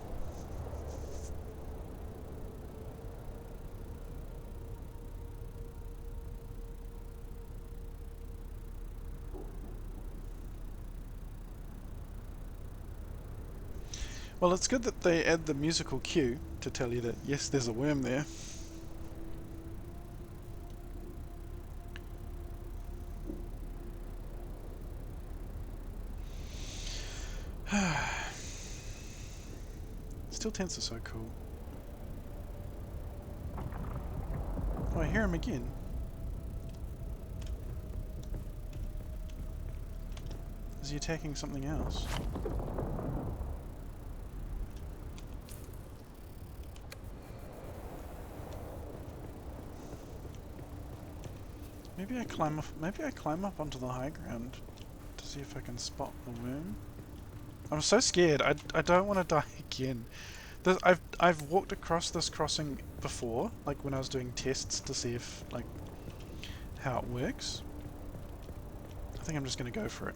Well, it's good that they add the musical cue to tell you that, yes, there's a worm there. Still tents are so cool. Oh, I hear him again. Is he attacking something else? Maybe I climb up onto the high ground to see if I can spot the worm. I'm so scared. I don't want to die again. I've walked across this crossing before, like when I was doing tests to see if how it works. I think I'm just gonna go for it.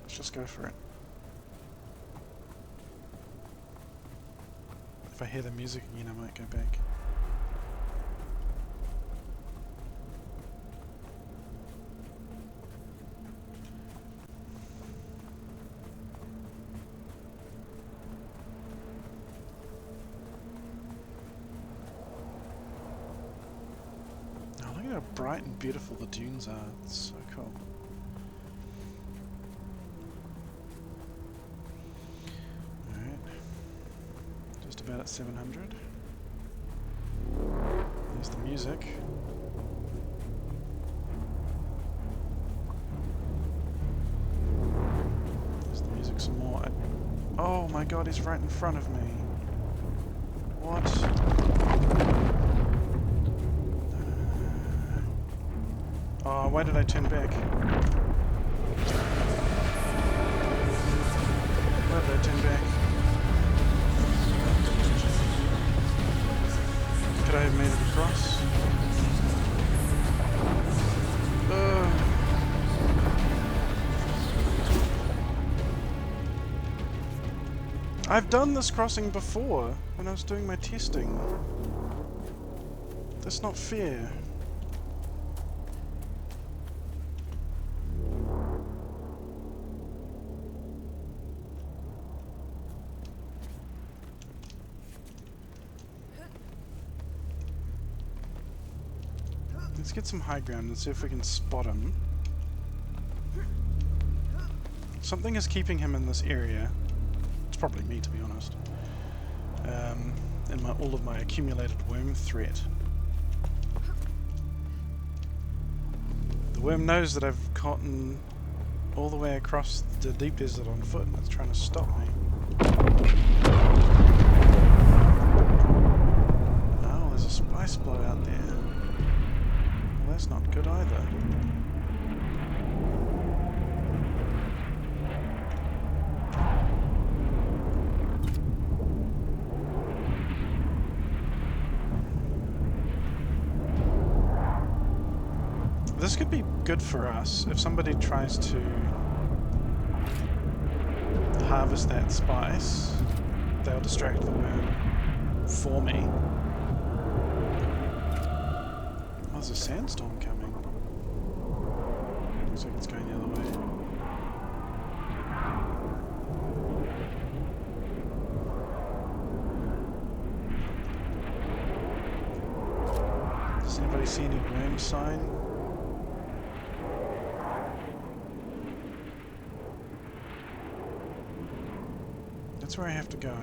Let's just go for it. If I hear the music again, I might go back. Look at how bright and beautiful the dunes are. It's so cool. Alright. Just about at 700. There's the music. There's the music some more. Oh my god, he's right in front of me. What? Oh, why did I turn back? Why did I turn back? Could I have made it across? I've done this crossing before when I was doing my testing. That's not fair. Let's get some high ground and see if we can spot him. Something is keeping him in this area. It's probably me, to be honest. And all of my accumulated worm threat. The worm knows that I've gotten all the way across the deep desert on foot and it's trying to stop me. Oh, there's a spice blow out there. Well, that's not good either. This could be good for us if somebody tries to harvest that spice. They'll distract the worm for me. Oh, there's a sandstorm coming. Looks like it's going the other way. Does anybody see any worm sign? That's where I have to go.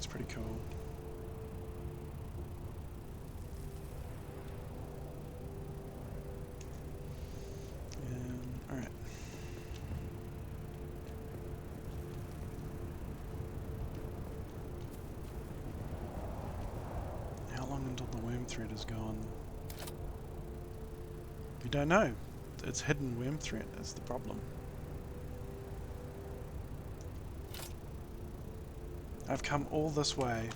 That's pretty cool. Alright. How long until the worm threat is gone? We don't know. It's hidden worm threat is the problem. I've come all this way.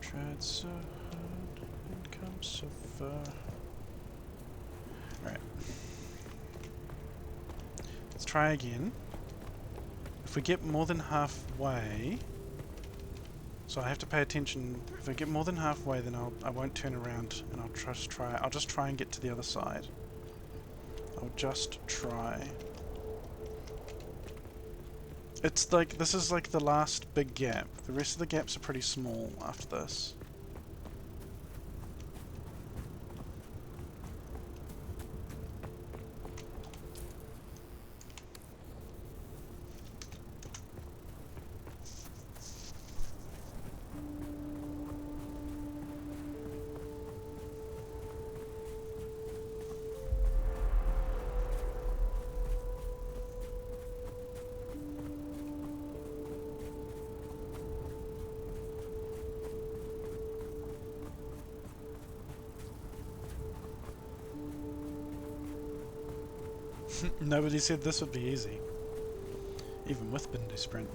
Tried so hard and come so far. Alright. Let's try again. If we get more than halfway... So I have to pay attention. If I get more than halfway, then I won't turn around and I'll just try and get to the other side. I'll just try. It's like, this is like the last big gap. The rest of the gaps are pretty small after this. Nobody said this would be easy, even with Bindu Sprint.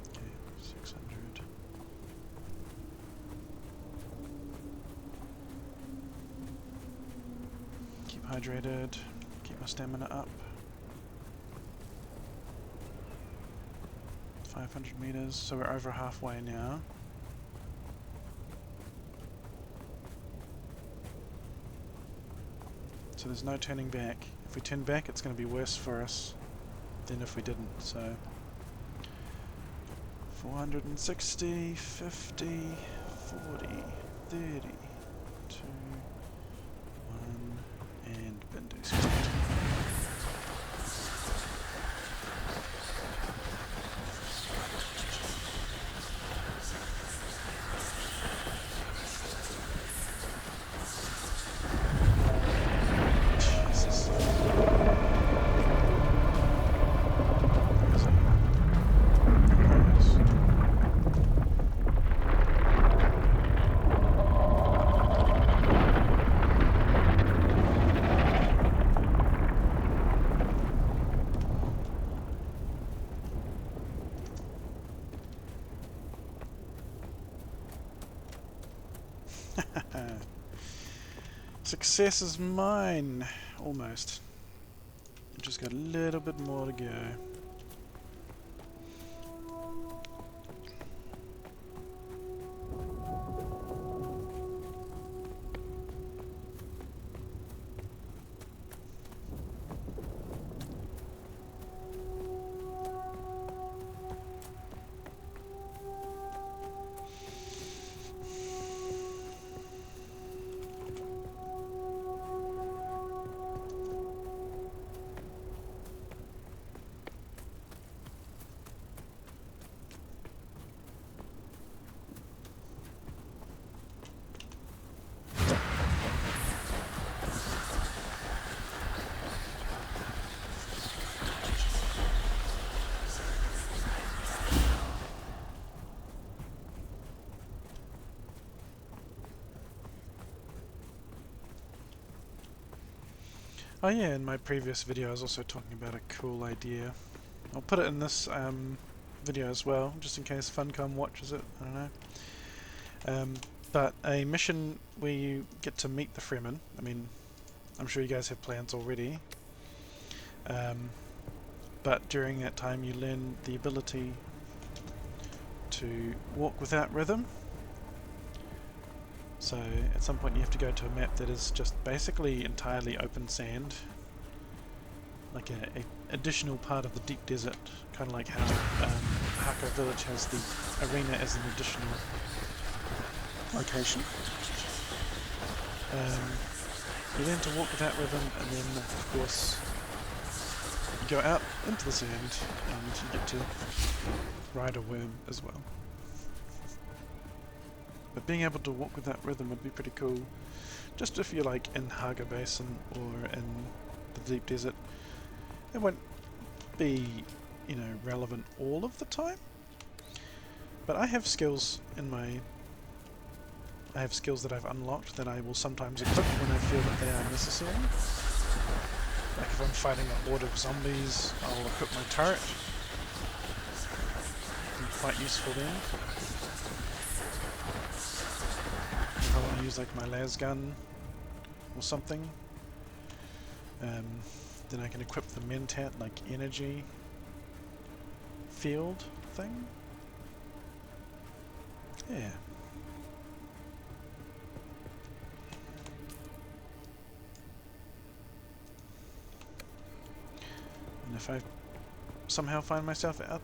Okay, 600. Keep hydrated, keep my stamina up. 500 meters, so we're over halfway now. So there's no turning back. If we turn back, it's going to be worse for us than if we didn't. So 460, 50, 40, 30, 2, 1, and Bindu Sprint. Success is mine! Almost. Just got a little bit more to go. Oh yeah, in my previous video I was also talking about a cool idea. I'll put it in this video as well, just in case Funcom watches it, I don't know. But a mission where you get to meet the Fremen. I mean, I'm sure you guys have plans already. But during that time you learn the ability to walk without rhythm. So at some point you have to go to a map that is just basically entirely open sand, like a additional part of the deep desert, kind of like how Haka Village has the arena as an additional location. You learn to walk with that rhythm, and then, of course, you go out into the sand, and you get to ride a worm as well. But being able to walk with that rhythm would be pretty cool, just if you're like in Haga Basin or in the deep desert. It won't be, you know, relevant all of the time, but I have skills that I've unlocked that I will sometimes equip when I feel that they are necessary. Like if I'm fighting a horde of zombies, I'll equip my turret. It'll be quite useful then. If I want to use like my las gun or something, then I can equip the mentat, like energy field thing. Yeah. And if I somehow find myself out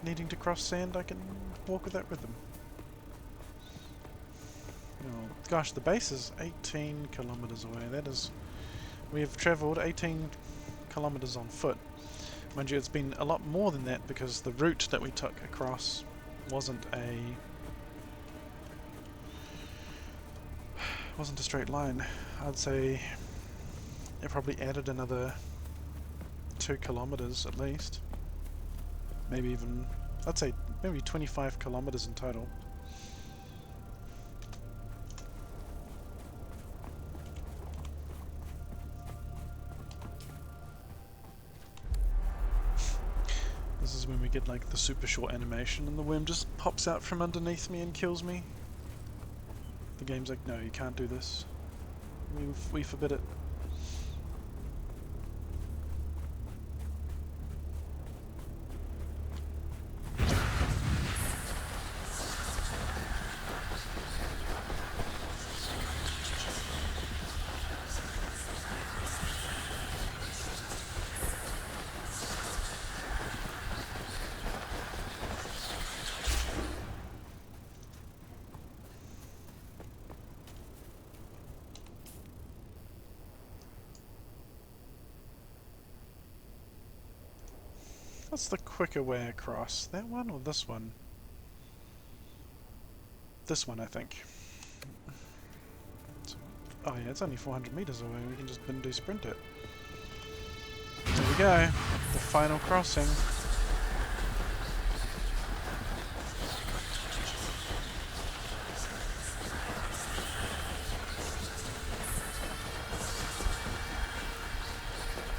needing to cross sand, I can walk with that rhythm. Oh, gosh, the base is 18 kilometers away. That is... We have travelled 18 kilometers on foot. Mind you, it's been a lot more than that because the route that we took across wasn't a straight line. I'd say it probably added another 2 kilometers at least. Maybe even, I'd say maybe 25 kilometers in total. This is when we get like the super short animation and the worm just pops out from underneath me and kills me. The game's like, no, you can't do this. We forbid it. What's the quicker way across? That one or this one? This one, I think. Oh yeah, it's only 400 meters away. We can just Bindu sprint it. There we go. The final crossing.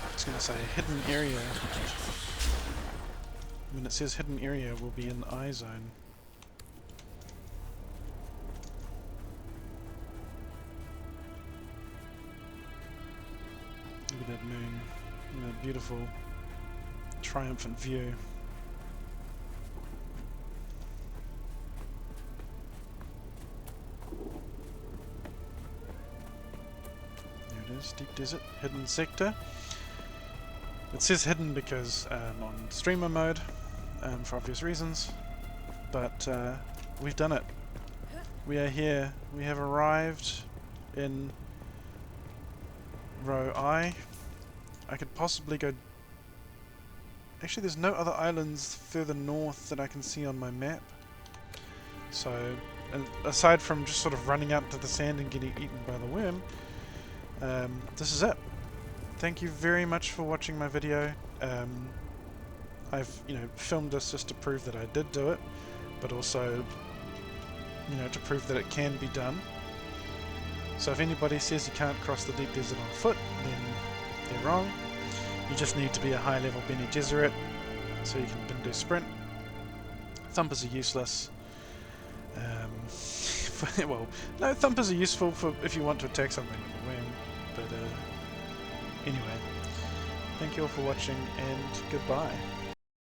I was going to say hidden area. When it says hidden area, we'll be in the I zone. Look at that moon. Look at that beautiful, triumphant view. There it is, deep desert, hidden sector. It says hidden because on streamer mode, for obvious reasons, but we've done it. We are here. We have arrived in row I. I could possibly go... Actually, there's no other islands further north that I can see on my map. So, aside from just sort of running out into the sand and getting eaten by the worm, this is it. Thank you very much for watching my video. I've, filmed this just to prove that I did do it, but also, to prove that it can be done. So if anybody says you can't cross the deep desert on foot, then they're wrong. You just need to be a high-level Bene Gesserit, so you can Bindu sprint. Thumpers are useless. Well, no, thumpers are useful for if you want to attack something with a worm, but anyway, thank you all for watching, and goodbye.